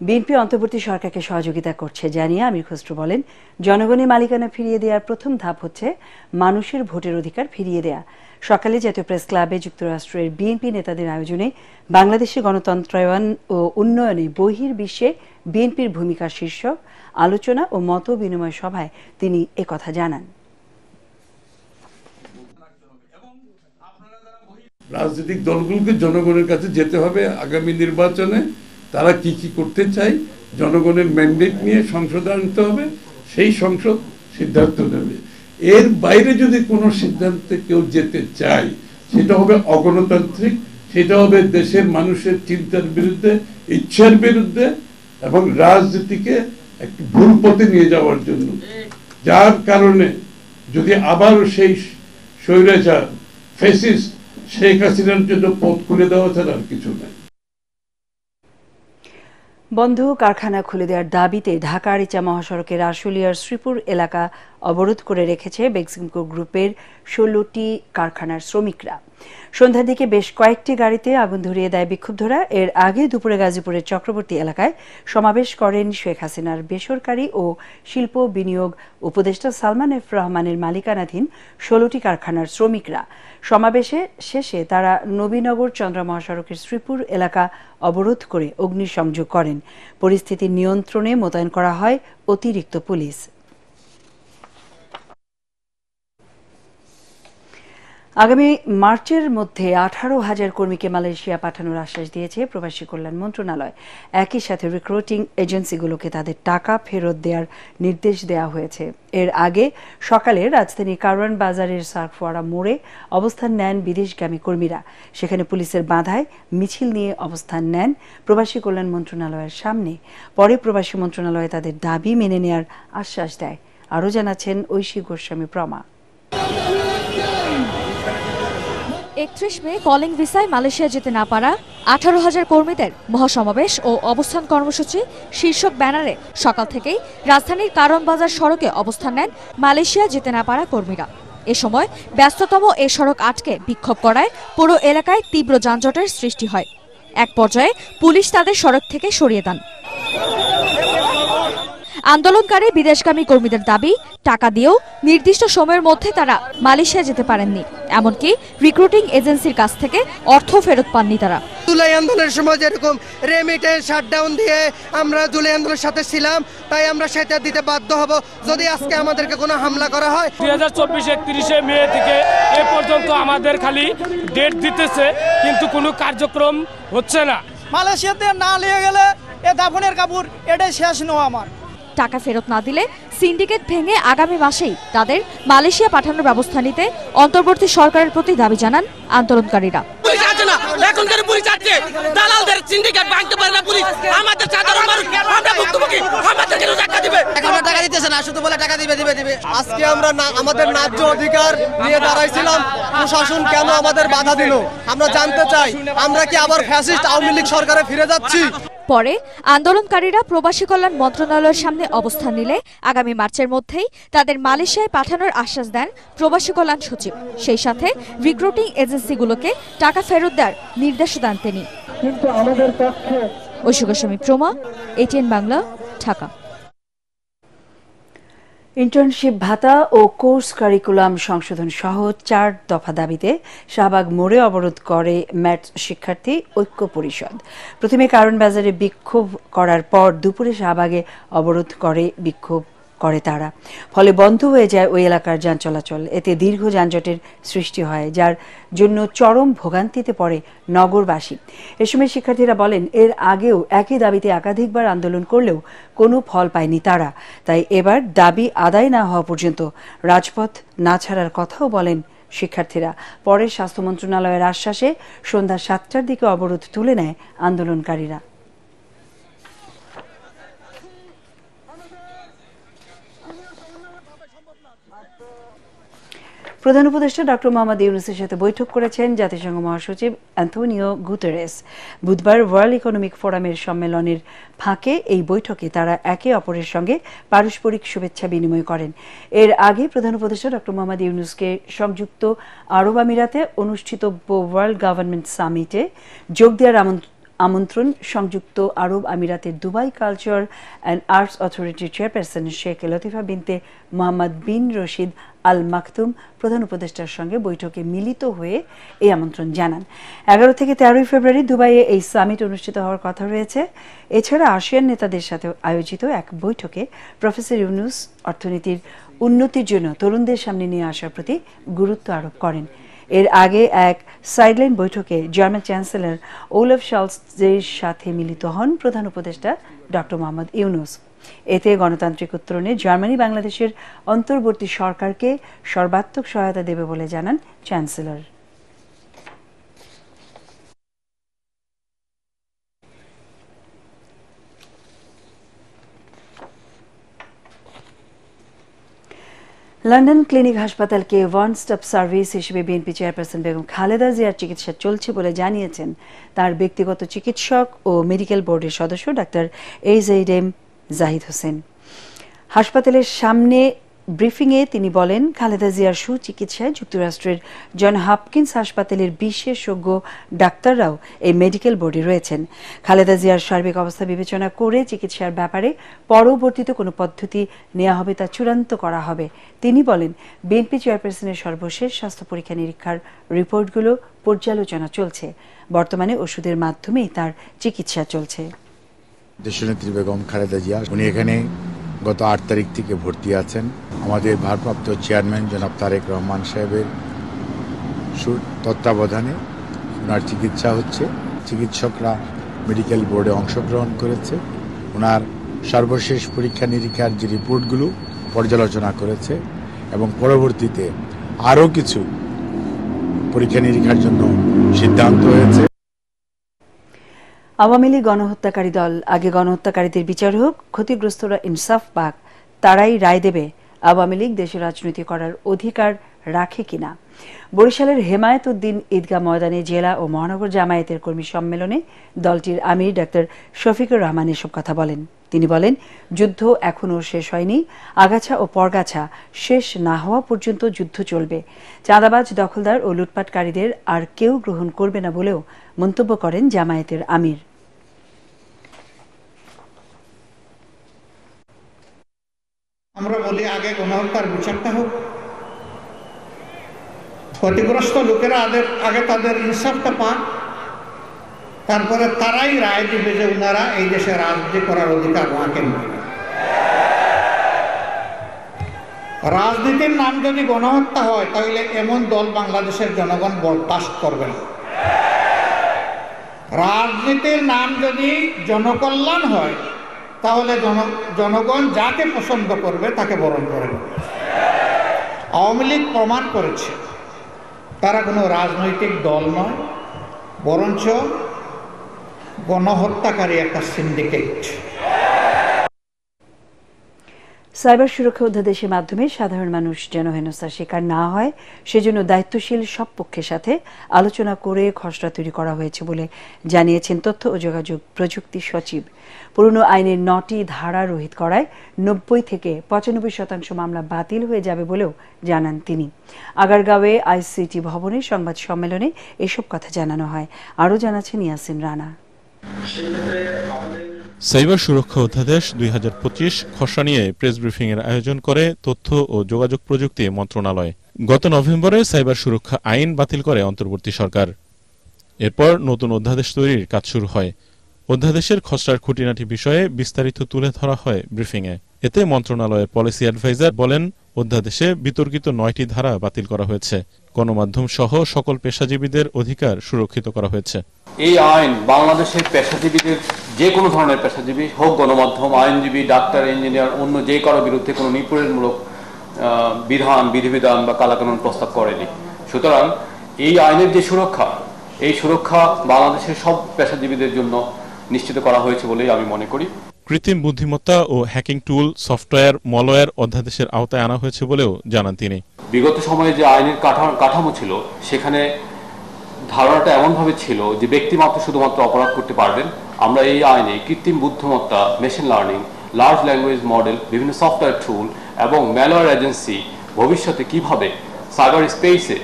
Speaker 1: বিএনপি অন্তর্বর্তী সরকারকে সহযোগিতা করছে জানিয়ে আমির খসরু বলেন, জনগণের মালিকানা ফিরিয়ে দেওয়ার প্রথম ধাপ হচ্ছে মানুষের ভোটের অধিকার ফিরিয়ে দেয়া। সকালে জাতীয় প্রেস ক্লাবে যুক্তরাষ্ট্রের বিএনপি নেতাদের আয়োজনে বাংলাদেশের গণতন্ত্রায়ন ও উন্নয়নে বহির্বিশ্বে বিএনপির ভূমিকা শীর্ষক আলোচনা ও মত বিনিময় সভায় তিনি একথা জানান।
Speaker 20: রাজনৈতিক দলগুলোকে জনগণের কাছে যেতে হবে আগামী নির্বাচনে। তারা কি কি করতে চায়, জনগণের ম্যান্ডেট নিয়ে সংসদে আনতে হবে, সেই সংসদ সিদ্ধান্ত নেবে। এর বাইরে যদি কোনো সিদ্ধান্তে কেউ যেতে চায়, সেটা হবে অগণতান্ত্রিক, সেটা হবে দেশের মানুষের চিন্তার বিরুদ্ধে, ইচ্ছার বিরুদ্ধে এবং রাজনীতিকে একটি ভুল পথে নিয়ে যাওয়ার জন্য। যার কারণে যদি আবার সেই স্বৈরাচার ফ্যাসিস্ট শেখ হাসিনার জন্য পথ খুলে দেওয়া ছাড়া আর কিছু নাই।
Speaker 1: বন্ধ কারখানা খুলে দেওয়ার দাবিতে ঢাকা আরিচা মহাসড়কের আশুলিয়ার শ্রীপুর এলাকা অবরোধ করে রেখেছে বেক্সিমকো গ্রুপের 16টি কারখানার শ্রমিকরা। সন্ধ্যার দিকে বেশ কয়েকটি গাড়িতে আগুন ধরিয়ে দেয় বিক্ষুব্ধরা। এর আগে দুপুরে গাজীপুরের চক্রবর্তী এলাকায় সমাবেশ করেন শেখ হাসিনার বেসরকারি ও শিল্প বিনিয়োগ উপদেষ্টা সালমান এফ রহমানের মালিকানাধীন 16টি কারখানার শ্রমিকরা। সমাবেশে শেষে তারা নবীনগর চন্দ্রা মহাসড়কের শ্রীপুর এলাকা অবরোধ করে অগ্নিসংযোগ করেন। পরিস্থিতি নিয়ন্ত্রণে মোতায়েন করা হয় অতিরিক্ত পুলিশ। আগামী মার্চের মধ্যে 18,000 কর্মীকে মালয়েশিয়া পাঠানোর আশ্বাস দিয়েছে প্রবাসী কল্যাণ মন্ত্রণালয়। একই সাথে রিক্রুটিং এজেন্সিগুলোকে তাদের টাকা ফেরত দেওয়ার নির্দেশ দেওয়া হয়েছে। এর আগে সকালে রাজধানী কারওয়ান বাজারের সার্কফোয়ারা মোড়ে অবস্থান নেন বিদেশগামী কর্মীরা। সেখানে পুলিশের বাধায় মিছিল নিয়ে অবস্থান নেন প্রবাসী কল্যাণ মন্ত্রণালয়ের সামনে। পরে প্রবাসী মন্ত্রণালয় তাদের দাবি মেনে নেওয়ার আশ্বাস দেয়। আরও জানাচ্ছেন ঐশী গোস্বামী প্রমা।
Speaker 21: 31 মে কলিং ভিসায় মালয়েশিয়া যেতে না পারা 18,000 কর্মীদের মহাসমাবেশ ও অবস্থান কর্মসূচি শীর্ষক ব্যানারে সকাল থেকেই রাজধানীর কারণ বাজার সড়কে অবস্থান নেন মালয়েশিয়া যেতে না পারা কর্মীরা। এ সময় ব্যস্ততম এ সড়ক আটকে বিক্ষোভ করায় পুরো এলাকায় তীব্র যানজটের সৃষ্টি হয়। এক পর্যায়ে পুলিশ তাদের সড়ক থেকে সরিয়ে দেন। আন্দোলনকারী বিদেশগামী কর্মীদের দাবি, টাকা দিয়েও নির্দিষ্ট সময়ের মধ্যে তারা মালয়েশিয়া যেতে পারেননি, এমনকি রিক্রুটিং এজেন্সির কাছ থেকে অর্থ ফেরত পাননি তারা।
Speaker 11: জুলাই আন্দোলনের সময় যেরকম রেমিটেন্স শাটডাউন দিয়ে আমরা জুলাই আন্দোলনের সাথে ছিলাম, তাই আমরা সেটা দিতে বাধ্য হব যদি আজকে আমাদেরকে কোনো হামলা করা হয়।
Speaker 22: 2024 31 মে থেকে এ পর্যন্ত আমাদের খালি ডেট দিতেছে, কিন্তু কোনো কার্যক্রম হচ্ছে না।
Speaker 11: মালয়েশিয়াতে না নিয়ে গেলে এ দাফনের কাপড় এটাই শেষ নয়। আমার
Speaker 21: টাকা ফেরত না দিলে সিন্ডিকেট ভেঙে আগামী মাসেই তাদের মালয়েশিয়া পাঠানোর ব্যবস্থা নিতে অন্তর্বর্তী সরকারের প্রতি দাবি জানান আন্দোলনকারীরা।
Speaker 11: আজকে আমরা আমাদের ন্যায্য অধিকার নিয়ে দাঁড়াইছিলাম, প্রশাসন কেন আমাদের বাধা দিল আমরা জানতে চাই। আমরা কি আবার ফ্যাসিস্ট আওয়ামী লীগ সরকারে ফিরে যাচ্ছি?
Speaker 21: পরে আন্দোলনকারীরা প্রবাসী কল্যাণ মন্ত্রণালয়ের সামনে অবস্থান নিলে আগামী মার্চের মধ্যেই তাদের মালয়েশিয়ায় পাঠানোর আশ্বাস দেন প্রবাসী কল্যাণ সচিব। সেই সাথে রিক্রুটিং এজেন্সিগুলোকে টাকা ফেরত দেওয়ার নির্দেশ দেন তিনি।
Speaker 11: কিন্তু আমাদের পক্ষে
Speaker 21: ঐশী গোস্বামী প্রমা, ATN বাংলা, ঢাকা।
Speaker 1: ইন্টার্নশিপ ভাতা ও কোর্স কারিকুলাম সংশোধন সহ 4 দফা দাবিতে শাহবাগ মোড়ে অবরোধ করে ম্যাথস শিক্ষার্থী ঐক্য পরিষদ। প্রথমে কারণ বাজারে বিক্ষোভ করার পর দুপুরে শাহবাগে অবরোধ করে বিক্ষোভ করে তারা, ফলে বন্ধ হয়ে যায় ওই এলাকার যান চলাচল। এতে দীর্ঘ যানজটের সৃষ্টি হয়, যার জন্য চরম ভোগান্তিতে পড়ে নগরবাসী। এ সময় শিক্ষার্থীরা বলেন, এর আগেও একই দাবিতে একাধিকবার আন্দোলন করলেও কোনো ফল পায়নি তারা, তাই এবার দাবি আদায় না হওয়া পর্যন্ত রাজপথ না ছাড়ার কথাও বলেন শিক্ষার্থীরা। পরে স্বাস্থ্য মন্ত্রণালয়ের আশ্বাসে সন্ধ্যা 7টার দিকে অবরোধ তুলে নেয় আন্দোলনকারীরা। প্রধান উপদেষ্টা ডক্টর মোহাম্মদ ইউনূসের সাথে বৈঠক করেছেন জাতিসংঘ মহাসচিব অ্যান্তোনিও গুতেরেস। বুধবার ওয়ার্ল্ড ইকোনমিক ফোরামের সম্মেলনের ফাঁকে এই বৈঠকে তারা একে অপরের সঙ্গে পারস্পরিক শুভেচ্ছা বিনিময় করেন। এর আগে প্রধান উপদেষ্টা ডক্টর মোহাম্মদ ইউনূসকে সংযুক্ত আরব আমিরাতে অনুষ্ঠিত ওয়ার্ল্ড গভর্নমেন্ট সামিটে যোগ দেওয়ার আমন্ত্রণ সংযুক্ত আরব আমিরাতের দুবাই কালচার অ্যান্ড আর্টস অথরিটির চেয়ারপারসন শেখ লতিফা বিনতে মোহাম্মদ বিন রশিদ আল মাকতুম প্রধান উপদেষ্টার সঙ্গে বৈঠকে মিলিত হয়ে এই আমন্ত্রণ জানান। 11 থেকে 13 ফেব্রুয়ারি দুবাইয়ে এই সামিট অনুষ্ঠিত হওয়ার কথা রয়েছে। এছাড়া আসিয়ান নেতাদের সাথে আয়োজিত এক বৈঠকে প্রফেসর ইউনূস অর্থনীতির উন্নতির জন্য তরুণদের সামনে নিয়ে আসার প্রতি গুরুত্ব আরোপ করেন। এর আগে এক সাইডলাইন বৈঠকে জার্মান চ্যান্সেলর ওলাফ শালৎজের সাথে মিলিত হন প্রধান উপদেষ্টা ডক্টর মোহাম্মদ ইউনূস। এতে গণতান্ত্রিক উত্তরণে জার্মানি বাংলাদেশের অন্তর্বর্তী সরকারকে সর্বাত্মক সহায়তা দেবে বলে জানান চ্যান্সেলর। লন্ডন ক্লিনিক হাসপাতালকে ওয়ান স্টপ সার্ভিস হিসেবে বিএনপি চেয়ারপারসন বেগম খালেদা জিয়ার চিকিৎসা চলছে বলে জানিয়েছেন তার ব্যক্তিগত চিকিৎসক ও মেডিকেল বোর্ডের সদস্য ডাক্তার AZM জাহিদ হোসেন। হাসপাতালের সামনে ব্রিফিংয়ে তিনি বলেন, খালেদা জিয়ার সুচিকিৎসায় যুক্তরাষ্ট্রের জন হপকিন্স হাসপাতালের বিশেষজ্ঞ ডাক্তাররাও এই মেডিকেল বোর্ডে রয়েছেন। খালেদা জিয়ার সার্বিক অবস্থা বিবেচনা করে চিকিৎসার ব্যাপারে পরবর্তীতে কোনো পদ্ধতি নেওয়া হবে তা চূড়ান্ত করা হবে। তিনি বলেন, বিএনপি চেয়ারপারসনের সর্বশেষ স্বাস্থ্য পরীক্ষা নিরীক্ষার রিপোর্টগুলো পর্যালোচনা চলছে। বর্তমানে ওষুধের মাধ্যমেই তার চিকিৎসা চলছে।
Speaker 23: দেশনেত্রী বেগম খালেদা জিয়া উনি এখানে গত 8 তারিখ থেকে ভর্তি আছেন। আমাদের ভারপ্রাপ্ত চেয়ারম্যান জনাব তারেক রহমান সাহেবের তত্ত্বাবধানে ওনার চিকিৎসা হচ্ছে। চিকিৎসকরা মেডিকেল বোর্ডে অংশগ্রহণ করেছে। ওনার সর্বশেষ পরীক্ষা নিরীক্ষার যে রিপোর্টগুলো পর্যালোচনা করেছে এবং পরবর্তীতে আরও কিছু পরীক্ষা নিরীক্ষার জন্য সিদ্ধান্ত হয়েছে।
Speaker 1: আওয়ামী লীগ গণহত্যাকারী দল, আগে গণহত্যাকারীদের বিচার হোক, ক্ষতিগ্রস্তরা ইনসাফ পাক, তারাই রায় দেবে। আওয়ামী লীগ দেশে রাজনীতি করার অধিকার রাখে কিনা। বরিশালের হেমায়েত উদ্দিন ঈদগাহ ময়দানে জেলা ও মহানগর জামায়াতের কর্মী সম্মেলনে দলটির আমির ডাক্তার শফিকুর রহমান এসব কথা বলেন। তিনি বলেন, যুদ্ধ এখনও শেষ হয়নি, আগাছা ও পরগাছা শেষ না হওয়া পর্যন্ত যুদ্ধ চলবে। চাঁদাবাজ, দখলদার ও লুটপাটকারীদের আর কেউ গ্রহণ করবে না বলেও মন্তব্য করেন জামায়াতের আমির।
Speaker 2: আমরা বলি আগে গণহত্যার বিচারটা হোক, ক্ষতিগ্রস্ত লোকেরা আগে তাদের ইনসাফটা পান, তারপরে তারাই রায় দিবে যে ওনারা এই দেশে রাজনীতি করার অধিকার রাখেন। রাজনীতির নাম যদি গণহত্যা হয় তাহলে এমন দল বাংলাদেশের জনগণ বরদাস্ত করবে না। রাজনীতির নাম যদি জনকল্যাণ হয় তাহলে জনগণ যাকে পছন্দ করবে তাকে বরণ করবে। আওয়ামী লীগ প্রমাণ করেছে তারা কোনো রাজনৈতিক দল নয়, বরঞ্চ গণহত্যাকারী একটা সিন্ডিকেট।
Speaker 1: সাইবার সুরক্ষা অধ্যাদেশের মাধ্যমে সাধারণ মানুষ যেন হেনস্থার শিকার না হয় সেজন্য দায়িত্বশীল সব পক্ষের সাথে আলোচনা করে খসড়া তৈরি করা হয়েছে বলে জানিয়েছেন তথ্য ও যোগাযোগ প্রযুক্তি সচিব। পুরনো আইনের 9টি ধারা রহিত করায় 90 থেকে 95% মামলা বাতিল হয়ে যাবে বলেও জানান তিনি। আগারগাঁওয়ে আইসিটি ভবনে সংবাদ সম্মেলনে এসব কথা জানানো হয়। আরও জানাচ্ছেন ইয়াসিন রানা।
Speaker 4: সাইবার সুরক্ষা অধ্যাদেশ 2025 খসড়া নিয়ে প্রেস ব্রিফিং এর আয়োজন করে তথ্য ও যোগাযোগ প্রযুক্তি মন্ত্রণালয়। গত নভেম্বরে সাইবার সুরক্ষা আইন বাতিল করে অন্তর্বর্তী সরকার। এরপর নতুন অধ্যাদেশ তৈরির কাজ শুরু হয়। অধ্যাদেশের খসড়ার খুঁটিনাটি বিষয়ে বিস্তারিত তুলে ধরা হয় ব্রিফিংয়ে। এতে মন্ত্রণালয়ের পলিসি অ্যাডভাইজার বলেন, অধ্যাদেশে বিতর্কিত 9টি ধারা বাতিল করা হয়েছে। গণমাধ্যম সহ সকল পেশাজীবীদের অধিকার সুরক্ষিত করা হয়েছে।
Speaker 5: এই আইন বাংলাদেশের পেশাজীবীদের, যে কোনো ধরনের পেশাজীবী হোক, গণমাধ্যম, আইনজীবী, ডাক্তার, ইঞ্জিনিয়ার, অন্য যে কারো বিরুদ্ধে কোনো নিপীড়নমূলক বিধিবিধান বা কালাকানুন প্রস্তাব করেনি। সুতরাং এই আইনের যে সুরক্ষা, এই সুরক্ষা বাংলাদেশের সব পেশাজীবীদের জন্য নিশ্চিত করা হয়েছে বলেই আমি মনে করি।
Speaker 4: কৃত্রিম বুদ্ধিমত্তা ও হ্যাকিং টুল, সফটওয়্যার, মলওয়্যার অধ্যাদেশের আওতায় আনা হয়েছে বলেও জানান তিনি।
Speaker 5: বিগত সময়ে যে আইনের কাঠামো ছিল, সেখানে ধারণাটা এমনভাবে ছিল যে ব্যক্তিমাত্র শুধুমাত্র অপরাধ করতে পারবেন। আমরা এই আইনে কৃত্রিম বুদ্ধিমত্তা, machine learning, large language model, বিভিন্ন সফটওয়্যার টুল এবং ম্যালওয়্যার এজেন্সি ভবিষ্যতে কিভাবে সাইবার স্পেসে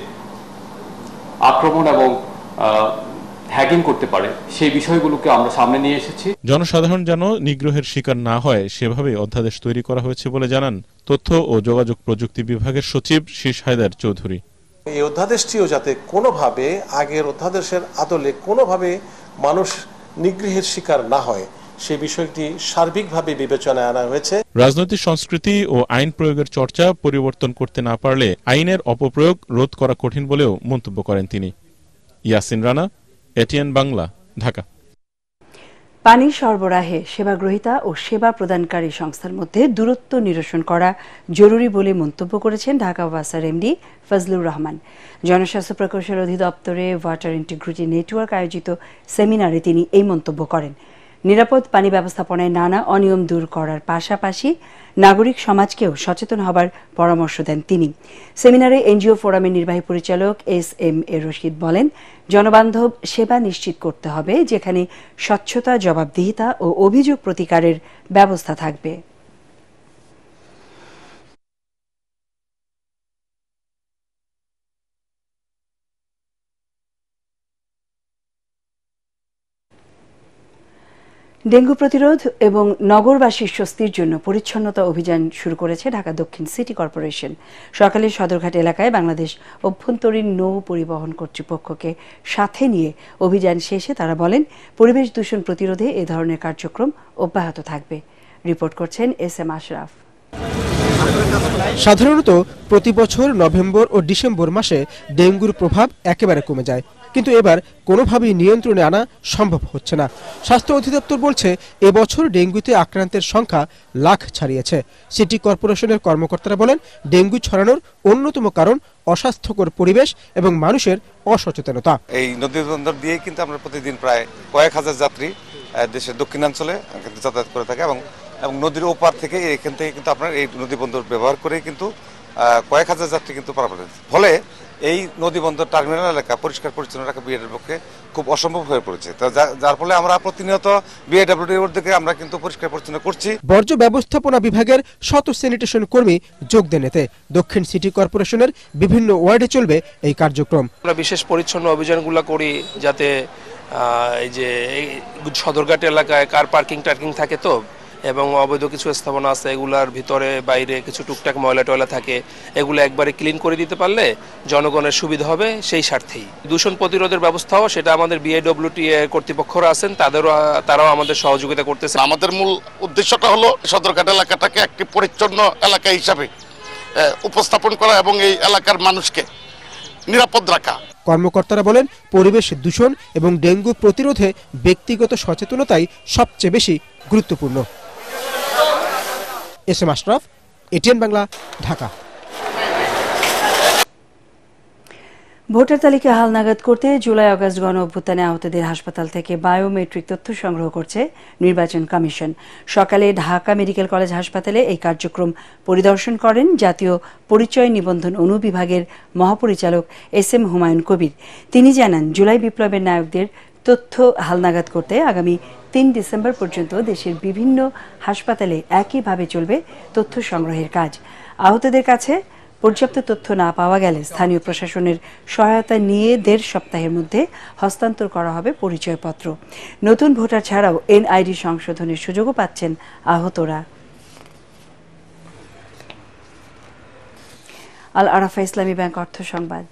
Speaker 5: আক্রমণ এবং হ্যাকিং করতে পারে সেই বিষয়গুলোকে আমরা সামনে নিয়ে এসেছি।
Speaker 4: জনসাধারণ যেন নিগ্রহের শিকার না হয় সেভাবে অধ্যাদেশ তৈরি করা হয়েছে বলে জানান তথ্য ও যোগাযোগ প্রযুক্তি বিভাগের সচিব শীষ হায়দার চৌধুরী।
Speaker 24: এই অধ্যাদেশটিও যাতে কোনোভাবে আগের অধ্যাদেশের আদলে কোনোভাবে মানুষ নিগ্রহের শিকার না হয় সেই বিষয়টি সার্বিকভাবে বিবেচনায় আনা হয়েছে।
Speaker 4: রাজনৈতিক সংস্কৃতি ও আইন প্রয়োগের চর্চা পরিবর্তন করতে না পারলে আইনের অপপ্রয়োগ রোধ করা কঠিন বলেও মন্তব্য করেন তিনি। ইয়াসিন রানা, এটিএন বাংলা, ঢাকা।
Speaker 1: পানি সরবরাহে সেবাগ্রহীতা ও সেবা প্রদানকারী সংস্থার মধ্যে দূরত্ব নিরসন করা জরুরি বলে মন্তব্য করেছেন ঢাকা ওয়াসার এমডি ফজলুর রহমান। জনস্বাস্থ্য প্রকৌশল অধিদপ্তরে ওয়াটার ইন্টিগ্রিটি নেটওয়ার্ক আয়োজিত সেমিনারে তিনি এই মন্তব্য করেন। নিরাপদ পানি ব্যবস্থাপনায় নানা অনিয়ম দূর করার পাশাপাশি নাগরিক সমাজকেও সচেতন হবার পরামর্শ দেন তিনি। সেমিনারে এনজিও ফোরামের নির্বাহী পরিচালক SM এ রশিদ বলেন, জনবান্ধব সেবা নিশ্চিত করতে হবে, যেখানে স্বচ্ছতা, জবাবদিহিতা ও অভিযোগ প্রতিকারের ব্যবস্থা থাকবে। ডেঙ্গু প্রতিরোধ এবং নগরবাসীর স্বস্তির জন্য পরিচ্ছন্নতা অভিযান শুরু করেছে ঢাকা দক্ষিণ সিটি কর্পোরেশন। সকালে সদরঘাট এলাকায় বাংলাদেশ অভ্যন্তরীণ নৌ পরিবহন কর্তৃপক্ষকে সাথে নিয়ে অভিযান শেষে তারা বলেন, পরিবেশ দূষণ প্রতিরোধে এ ধরনের কার্যক্রম অব্যাহত থাকবে। রিপোর্ট করছেন SM আশরাফ।
Speaker 25: সাধারণত প্রতি বছর নভেম্বর ও ডিসেম্বর মাসে ডেঙ্গুর প্রভাব একেবারে কমে যায়, কিন্তু এবার কোনোভাবেই নিয়ন্ত্রণে আনা সম্ভব হচ্ছে না। স্বাস্থ্য অধিদপ্তর বলছে, এবছর ডেঙ্গুতে আক্রান্তের সংখ্যা লাখ ছাড়িয়েছে। সিটি কর্পোরেশনের কর্মকর্তারা বলেন, ডেঙ্গু ছড়ানোর অন্যতম কারণ অস্বাস্থ্যকর পরিবেশ এবং মানুষের অসচেতনতা।
Speaker 26: এই নদী বন্দর দিয়ে কিন্তু আমরা প্রতিদিন প্রায় কয়েক হাজার যাত্রী দেশের দক্ষিণাঞ্চলে যাতায়াত করে থাকে এবং নদীর ওপার থেকে এখান থেকে কিন্তু আপনার এই নদী বন্দর ব্যবহার করে কিন্তু কয়েক হাজার যাত্রী কিন্তু পারাপার হচ্ছে। ফলে এই নদীবন্দর টার্মিনাল এলাকা পরিষ্কার পরিচ্ছন্ন রাখা বিএডের পক্ষে খুব অসম্ভব হয়ে পড়েছে। তো যার ফলে আমরা প্রতিনিয়ত বিএডব্লিউডির উদ্যোগে আমরা কিন্তু পরিষ্কার পরিচ্ছন্ন করছি।
Speaker 25: বর্জ্য ব্যবস্থাপনা বিভাগের শত স্যানিটেশন কর্মী যোগ দেন এতে। দক্ষিণ সিটি কর্পোরেশনের বিভিন্ন ওয়ার্ডে চলবে এই কার্যক্রম।
Speaker 3: আমরা বিশেষ পরিচ্ছন্ন অভিযানগুলো করি যাতে এই যে সদরঘাট এলাকায় কার পার্কিং টার্কিং থাকে তো, এবং অবৈধ কিছু স্থাপনা আছে, এগুলার ভিতরে বাইরে কিছু টুকটাক ময়লা টয়লা থাকে, এগুলো একবারে ক্লিন করে দিতে পারলে জনগণের সুবিধা হবে। সেই স্বার্থেই দূষণ প্রতিরোধের ব্যবস্থাও সেটা আমাদের বিএডব্লিউটি কর্তৃপক্ষরা আছেন, তারাও আমাদের সহযোগিতা করতেছে।
Speaker 6: আমাদের মূল উদ্দেশ্যটা হলো সদরঘাট এলাকাটাকে একটি পরিচ্ছন্ন এলাকা হিসাবে উপস্থাপন করা এবং এই এলাকার মানুষকে নিরাপদ রাখা।
Speaker 25: কর্মকর্তারা বলেন, পরিবেশ দূষণ এবং ডেঙ্গু প্রতিরোধে ব্যক্তিগত সচেতনতাই সবচেয়ে বেশি গুরুত্বপূর্ণ। S M Ashraf, ATN Bangla, Dhaka.
Speaker 1: Voter তালিকা হালনাগাদ করতে জুলাই আগস্ট গণ অভ্যুত্থানে আহতদের হাসপাতাল থেকে বায়োমেট্রিক তথ্য সংগ্রহ করছে নির্বাচন কমিশন। সকালে ঢাকা মেডিকেল কলেজ হাসপাতালে এই কার্যক্রম পরিদর্শন করেন জাতীয় পরিচয় নিবন্ধন অনুবিভাগের মহাপরিচালক এস এম হুমায়ুন কবির। তিনি জানান, জুলাই বিপ্লবের নায়কদের তথ্য হালনাগাদ করতে আগামী ৩ ডিসেম্বর পর্যন্ত দেশের বিভিন্ন হাসপাতালে একইভাবে চলবে তথ্য সংগ্রহের কাজ। আহতদের কাছে পর্যাপ্ত তথ্য না পাওয়া গেলে স্থানীয় প্রশাসনের সহায়তা নিয়ে ১.৫ সপ্তাহের মধ্যে হস্তান্তর করা হবে পরিচয়পত্র। নতুন ভোটার ছাড়াও এনআইডি সংশোধনের সুযোগও পাচ্ছেন আহতরা। আল আরাফা ইসলামী ব্যাংক অর্থ সংবাদ।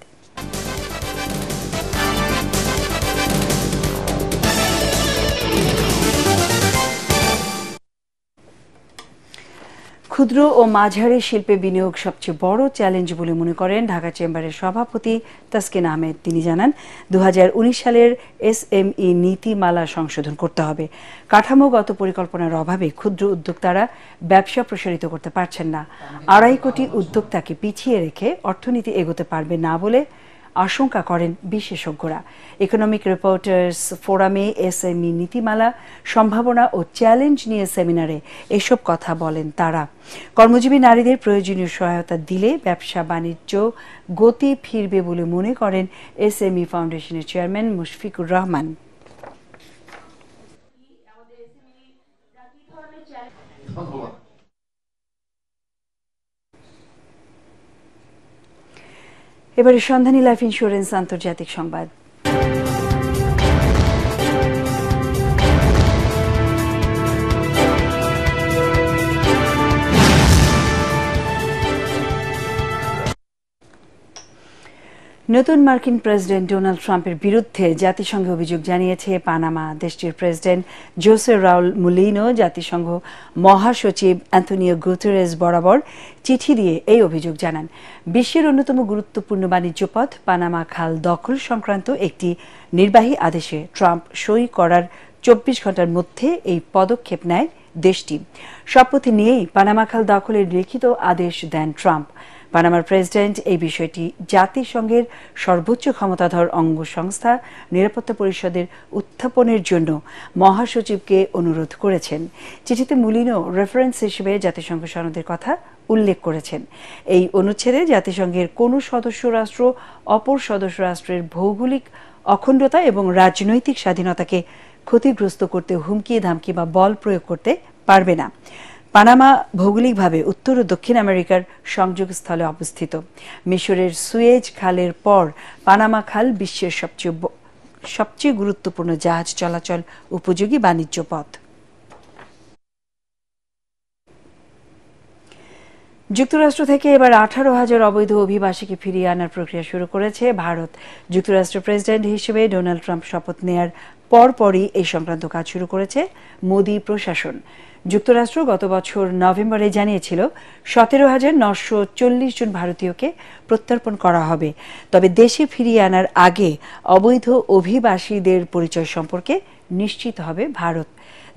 Speaker 1: ক্ষুদ্র ও মাঝারি শিল্পে বিনিয়োগ সবচেয়ে বড় চ্যালেঞ্জ বলে মনে করেন ঢাকা চেম্বারের সভাপতি তাসকিন আহমেদ। তিনি জানান, ২০১৯ সালের এসএমই নীতিমালা সংশোধন করতে হবে। কাঠামোগত পরিকল্পনার অভাবে ক্ষুদ্র উদ্যোক্তারা ব্যবসা প্রসারিত করতে পারছেন না। ২.৫ কোটি উদ্যোক্তাকে পিছিয়ে রেখে অর্থনীতি এগোতে পারবে না বলে আশঙ্কা করেন বিশেষজ্ঞরা। ইকোনমিক রিপোর্টার্স ফোরামে এসএমই নীতিমালা সম্ভাবনা ও চ্যালেঞ্জ নিয়ে সেমিনারে এসব কথা বলেন তারা। কর্মজীবী নারীদের প্রয়োজনীয় সহায়তা দিলে ব্যবসা বাণিজ্য গতি ফিরবে বলে মনে করেন এসএমই ফাউন্ডেশনের চেয়ারম্যান মুশফিকুর রহমান। এবারে সন্ধানী লাইফ ইন্স্যুরেন্স আন্তর্জাতিক সংবাদ। নতুন মার্কিন প্রেসিডেন্ট ডোনাল্ড ট্রাম্পের বিরুদ্ধে জাতিসংঘে অভিযোগ জানিয়েছে পানামা। দেশটির প্রেসিডেন্ট জোসে রাউল মুলিনো জাতিসংঘ মহাসচিব অ্যান্টনিও গুতেরেস বরাবর চিঠি দিয়ে এই অভিযোগ জানান। বিশ্বের অন্যতম গুরুত্বপূর্ণ বাণিজ্য পথ পানামা খাল দখল সংক্রান্ত একটি নির্বাহী আদেশে ট্রাম্প সই করার ২৪ ঘণ্টার মধ্যে এই পদক্ষেপ নেয় দেশটি। শপথ নিয়েই পানামা খাল দখলের লিখিত আদেশ দেন ট্রাম্প। পানামার প্রেসিডেন্ট এই বিষয়টি জাতিসংঘের সর্বোচ্চ ক্ষমতাধর অঙ্গ সংস্থা নিরাপত্তা পরিষদের উত্থাপনের জন্য মহাসচিবকে অনুরোধ করেছেন। চিঠিতে মুলিনো রেফারেন্স হিসেবে জাতিসংঘ সনদের কথা উল্লেখ করেছেন। এই অনুচ্ছেদে জাতিসংঘের কোনো সদস্য রাষ্ট্র অপর সদস্য রাষ্ট্রের ভৌগোলিক অখণ্ডতা এবং রাজনৈতিক স্বাধীনতাকে ক্ষতিগ্রস্ত করতে হুমকি ধামকি বা বল প্রয়োগ করতে পারবে না। পানামা ভৌগোলিকভাবে উত্তর ও দক্ষিণ আমেরিকার সংযোগস্থলে অবস্থিত। মিশরের সুয়েজ খালের পর পানামা খাল বিশ্বের সবচেয়ে গুরুত্বপূর্ণ জাহাজ চলাচল উপযোগী বাণিজ্য পথ। যুক্তরাষ্ট্র থেকে এবার ১৮,০০০ অবৈধ অভিবাসীকে ফিরিয়ে আনার প্রক্রিয়া শুরু করেছে ভারত। যুক্তরাষ্ট্রের প্রেসিডেন্ট হিসেবে ডোনাল্ড ট্রাম্প শপথ নেয়ার পরপরই এই সংক্রান্ত কাজ শুরু করেছে মোদি প্রশাসন। যুক্তরাষ্ট্র গত বছর নভেম্বরে জানিয়েছিল ১৭,৯৪০ জন ভারতীয়কে প্রত্যর্পণ করা হবে। তবে দেশে ফিরিয়ে আনার আগে অবৈধ অভিবাসীদের পরিচয় সম্পর্কে নিশ্চিত হবে ভারত।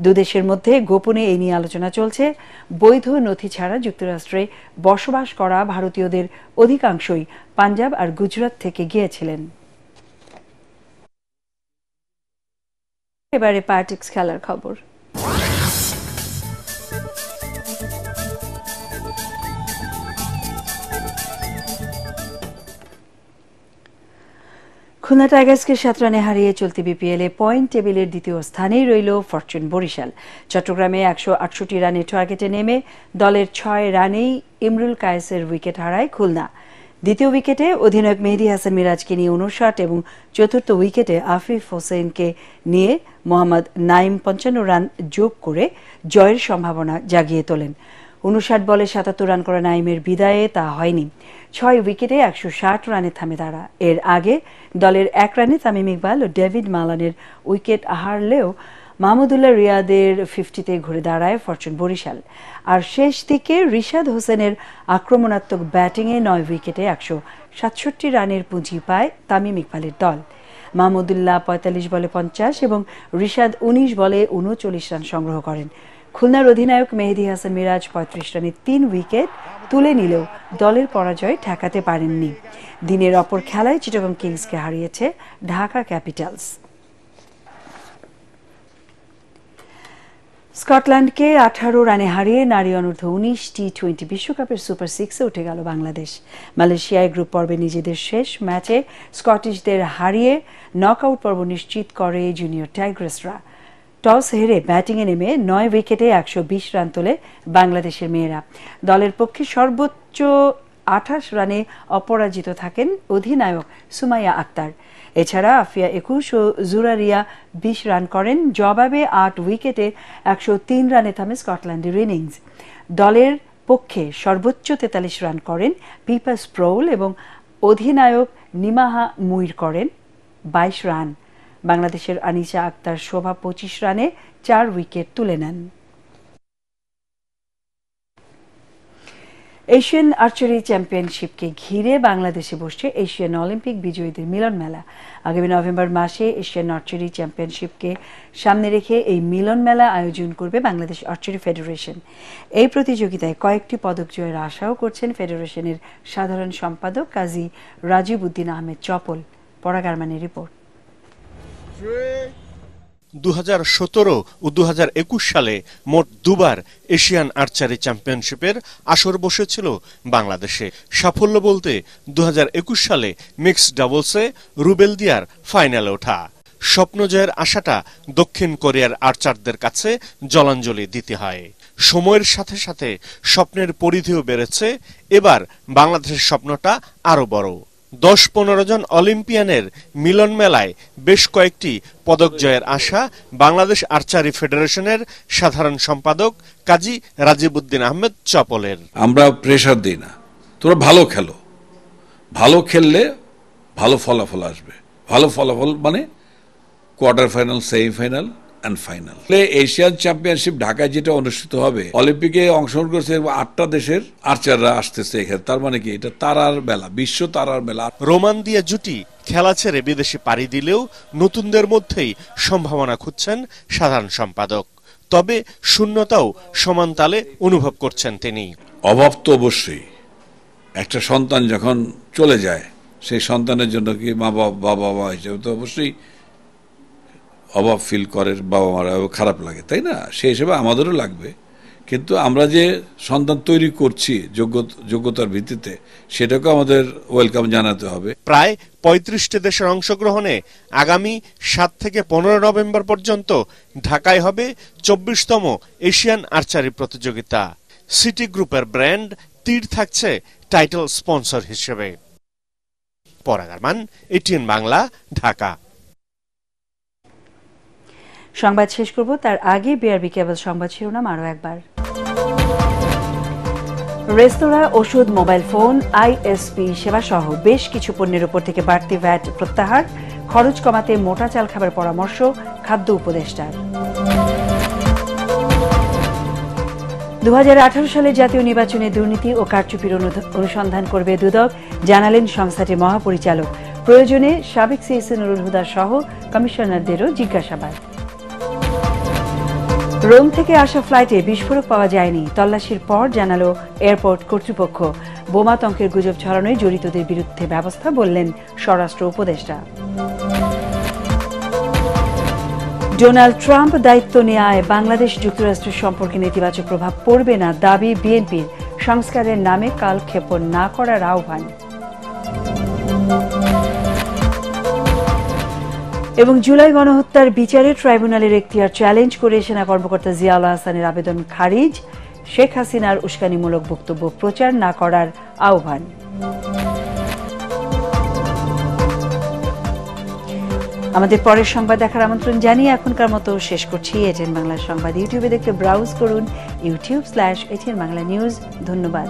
Speaker 1: দুদেশের মধ্যে গোপনে এই নিয়ে আলোচনা চলছে। বৈধ নথি ছাড়া যুক্তরাষ্ট্রে বসবাস করা ভারতীয়দের অধিকাংশই পাঞ্জাব আর গুজরাট থেকে গিয়েছিলেন। এবারে পার্টিক্স খেলার খবর। খুলনা টাইগার্সকে 7 রানে হারিয়ে চলতি বিপিএলে পয়েন্ট টেবিলের দ্বিতীয় স্থানেই রইল ফরচুন বরিশাল। চট্টগ্রামে 168 রানের টার্গেটে নেমে দলের 6 রানেই ইমরুল কায়েসের উইকেট হারায় খুলনা। দ্বিতীয় উইকেটে অধিনায়ক মেহেদী হাসান মিরাজকে নিয়ে 59 এবং চতুর্থ উইকেটে আফিফ হোসেনকে নিয়ে মোহাম্মদ নাইম 55 রান যোগ করে জয়ের সম্ভাবনা জাগিয়ে তোলেন। 59 বলে 77 রান করা নাইমের বিদায়ে তা হয়নি। 6 উইকেটে 160 রানে থামে তারা। এর আগে দলের 1 রানে তামিম ইকবাল ও ডেভিড মালানের উইকেট হারলেও মাহমুদুল্লাহ রিয়াদের 50-তে ঘুরে দাঁড়ায় ফরচুন বরিশাল। আর শেষ দিকে রিশাদ হোসেনের আক্রমণাত্মক ব্যাটিংয়ে 9 উইকেটে 167 রানের পুঁজি পায় তামিম ইকবালের দল। মাহমুদুল্লাহ 45 বলে 50 এবং রিশাদ 19 বলে 39 রান সংগ্রহ করেন। খুলনার অধিনায়ক মেহেদী হাসান মিরাজ 35 রানে 3 উইকেট তুলে নিলেও দলের পরাজয় ঠেকাতে পারেননি। দিনের অপর খেলায় চিটাগং কিংসকে হারিয়েছে ঢাকা ক্যাপিটালস। স্কটল্যান্ডকে 18 রানে হারিয়ে নারী অনূর্ধ্ব 19 টি-20 বিশ্বকাপের সুপার 6-এ উঠে গেল বাংলাদেশ। মালয়েশিয়ায় গ্রুপ পর্বে নিজেদের শেষ ম্যাচে স্কটিশদের হারিয়ে নকআউট পর্ব নিশ্চিত করে জুনিয়র টাইগ্রেসরা। টস হেরে ব্যাটিংয়ে নেমে 9 উইকেটে 120 রান তোলে বাংলাদেশের মেয়েরা। দলের পক্ষে সর্বোচ্চ 28 রানে অপরাজিত থাকেন অধিনায়ক সুমাইয়া আক্তার। এছাড়া আফিয়া 21 ও জুরারিয়া 20 রান করেন। জবাবে 8 উইকেটে 103 রানে থামে স্কটল্যান্ডের ইনিংস। দলের পক্ষে সর্বোচ্চ 43 রান করেন পিপা স্প্রোল এবং অধিনায়ক নিমাহা মুইর করেন 22 রান। বাংলাদেশের আনিসা আক্তার শোভা 25 রানে 4 উইকেট তুলে নেন। এশিয়ান আর্চারি চ্যাম্পিয়নশিপকে ঘিরে বাংলাদেশে বসছে এশিয়ান অলিম্পিক বিজয়ীদের মিলন মেলা। আগামী নভেম্বর মাসে এশিয়ান আর্চারি চ্যাম্পিয়নশিপকে সামনে রেখে এই মিলন মেলা আয়োজন করবে বাংলাদেশ আর্চারি ফেডারেশন। এই প্রতিযোগিতায় কয়েকটি পদক জয়ের আশাও করছেন ফেডারেশনের সাধারণ সম্পাদক কাজী রাজীব উদ্দিন আহমেদ চপল। পরাগারমানের রিপোর্ট।
Speaker 7: 2017 ও 2021 সালে মোট দুবার এশিয়ান আর্চারি চ্যাম্পিয়নশিপের আসর বসেছিল বাংলাদেশে। সাফল্য বলতে 2021 সালে মিক্সড ডাবলসে রুবেল দিয়ার ফাইনালে ওঠা। স্বপ্ন জয়ের আশাটা দক্ষিণ কোরিয়ার আর্চারদের কাছে জলাঞ্জলি দিতে হয়। সময়ের সাথে সাথে স্বপ্নের পরিধিও বেড়েছে। এবার বাংলাদেশের স্বপ্নটা আরো বড়। 10-15 জন অলিম্পিয়ানের মিলন মেলায় বেশ কয়েকটি পদক জয়ের আশা বাংলাদেশ আর্চারি ফেডারেশনের সাধারণ সম্পাদক কাজী রাজীব উদ্দিন আহমেদ চপলের।
Speaker 8: আমরা প্রেসার দিই না, তোমরা ভালো খেলো, ভালো খেললে ভালো ফলাফল আসবে। ভালো ফলাফল মানে quarter final, semifinal and final. Asian championship ঢাকায় যেটা অনুষ্ঠিত হবে, অলিম্পিকে অংশগ্রহণ করছে 8টা দেশের আর্চাররা আসতেছে এখানে। তার মানে কি, এটা তারার বেলা, বিশ্ব তারার বেলা।
Speaker 7: রোমান দিয়া জুটি খেলা ছেড়ে বিদেশে পাড়ি দিলেও নতুনদের মধ্যেই সম্ভাবনা খুঁজছেন সাধারণ সম্পাদক। তবে শূন্যতাও সমান তালে অনুভব করছেন তিনি।
Speaker 8: অভাব তো অবশ্যই, একটা সন্তান যখন চলে যায় সেই সন্তানের জন্য কি বাবা মা হিসেবে তো অবশ্যই অভাব ফিল করে, বাবা মারা খারাপ লাগে, তাই না? সেই হিসেবে আমাদেরও লাগবে। কিন্তু আমরা যে সন্তান তৈরি করছি যোগ্যতার ভিত্তিতে, সেটাকে আমাদের ওয়েলকাম জানাতে হবে।
Speaker 7: প্রায় 35টি দেশের অংশগ্রহণে আগামী 7 থেকে 15 নভেম্বর পর্যন্ত ঢাকায় হবে 24তম এশিয়ান আর্চারি প্রতিযোগিতা। সিটি গ্রুপের ব্র্যান্ড তীর থাকছে টাইটেল স্পন্সর হিসেবে। পরাগারমান, এটিএন বাংলা, ঢাকা।
Speaker 1: সংবাদ শেষ করব তার আগে বিআরবি কেবল সংবাদ শিরোনাম আরো একবার। রেস্তোরাঁ, ওষুধ, মোবাইল ফোন, আইএসপি সেবা সহ বেশ কিছু পণ্যের উপর থেকে বাড়তি ভ্যাট প্রত্যাহার। খরচ কমাতে মোটা চাল খাবার পরামর্শ খাদ্য উপদেষ্টার। 2018 সালে জাতীয় নির্বাচনে দুর্নীতি ও কারচুপির অনুসন্ধান করবে দুদক, জানালেন সংস্থাটির মহাপরিচালক। প্রয়োজনে সাবেক সিএসি নুরুল হুদা সহ কমিশনারদেরও জিজ্ঞাসাবাদ। রোম থেকে আসা ফ্লাইটে বিস্ফোরক পাওয়া যায়নি, তল্লাশির পর জানালো এয়ারপোর্ট কর্তৃপক্ষ। বোমাতঙ্কের গুজব ছড়ানোয় জড়িতদের বিরুদ্ধে ব্যবস্থা, বললেন স্বরাষ্ট্র উপদেষ্টা। ডোনাল্ড ট্রাম্প দায়িত্ব নেওয়ায় বাংলাদেশ যুক্তরাষ্ট্রের সম্পর্কে নেতিবাচক প্রভাব পড়বে না দাবি বিএনপির। সংস্কারের নামে কালক্ষেপণ না করার আহ্বান। এবং জুলাই গণহত্যার বিচারে ট্রাইব্যুনালের এখতিয়ার চ্যালেঞ্জ করে সেনা কর্মকর্তা জিয়াউল হাসানের আবেদন খারিজ, শেখ হাসিনার উস্কানিমূলক বক্তব্য প্রচার না করার আহ্বান। আমাদের পরের সংবাদ দেখার আমন্ত্রণ জানিয়ে এখনকার মতো শেষ করছি এটিএন বাংলা সংবাদ। ইউটিউবে দেখতে ব্রাউজ করুন youtube/ATN Bangla News। ধন্যবাদ।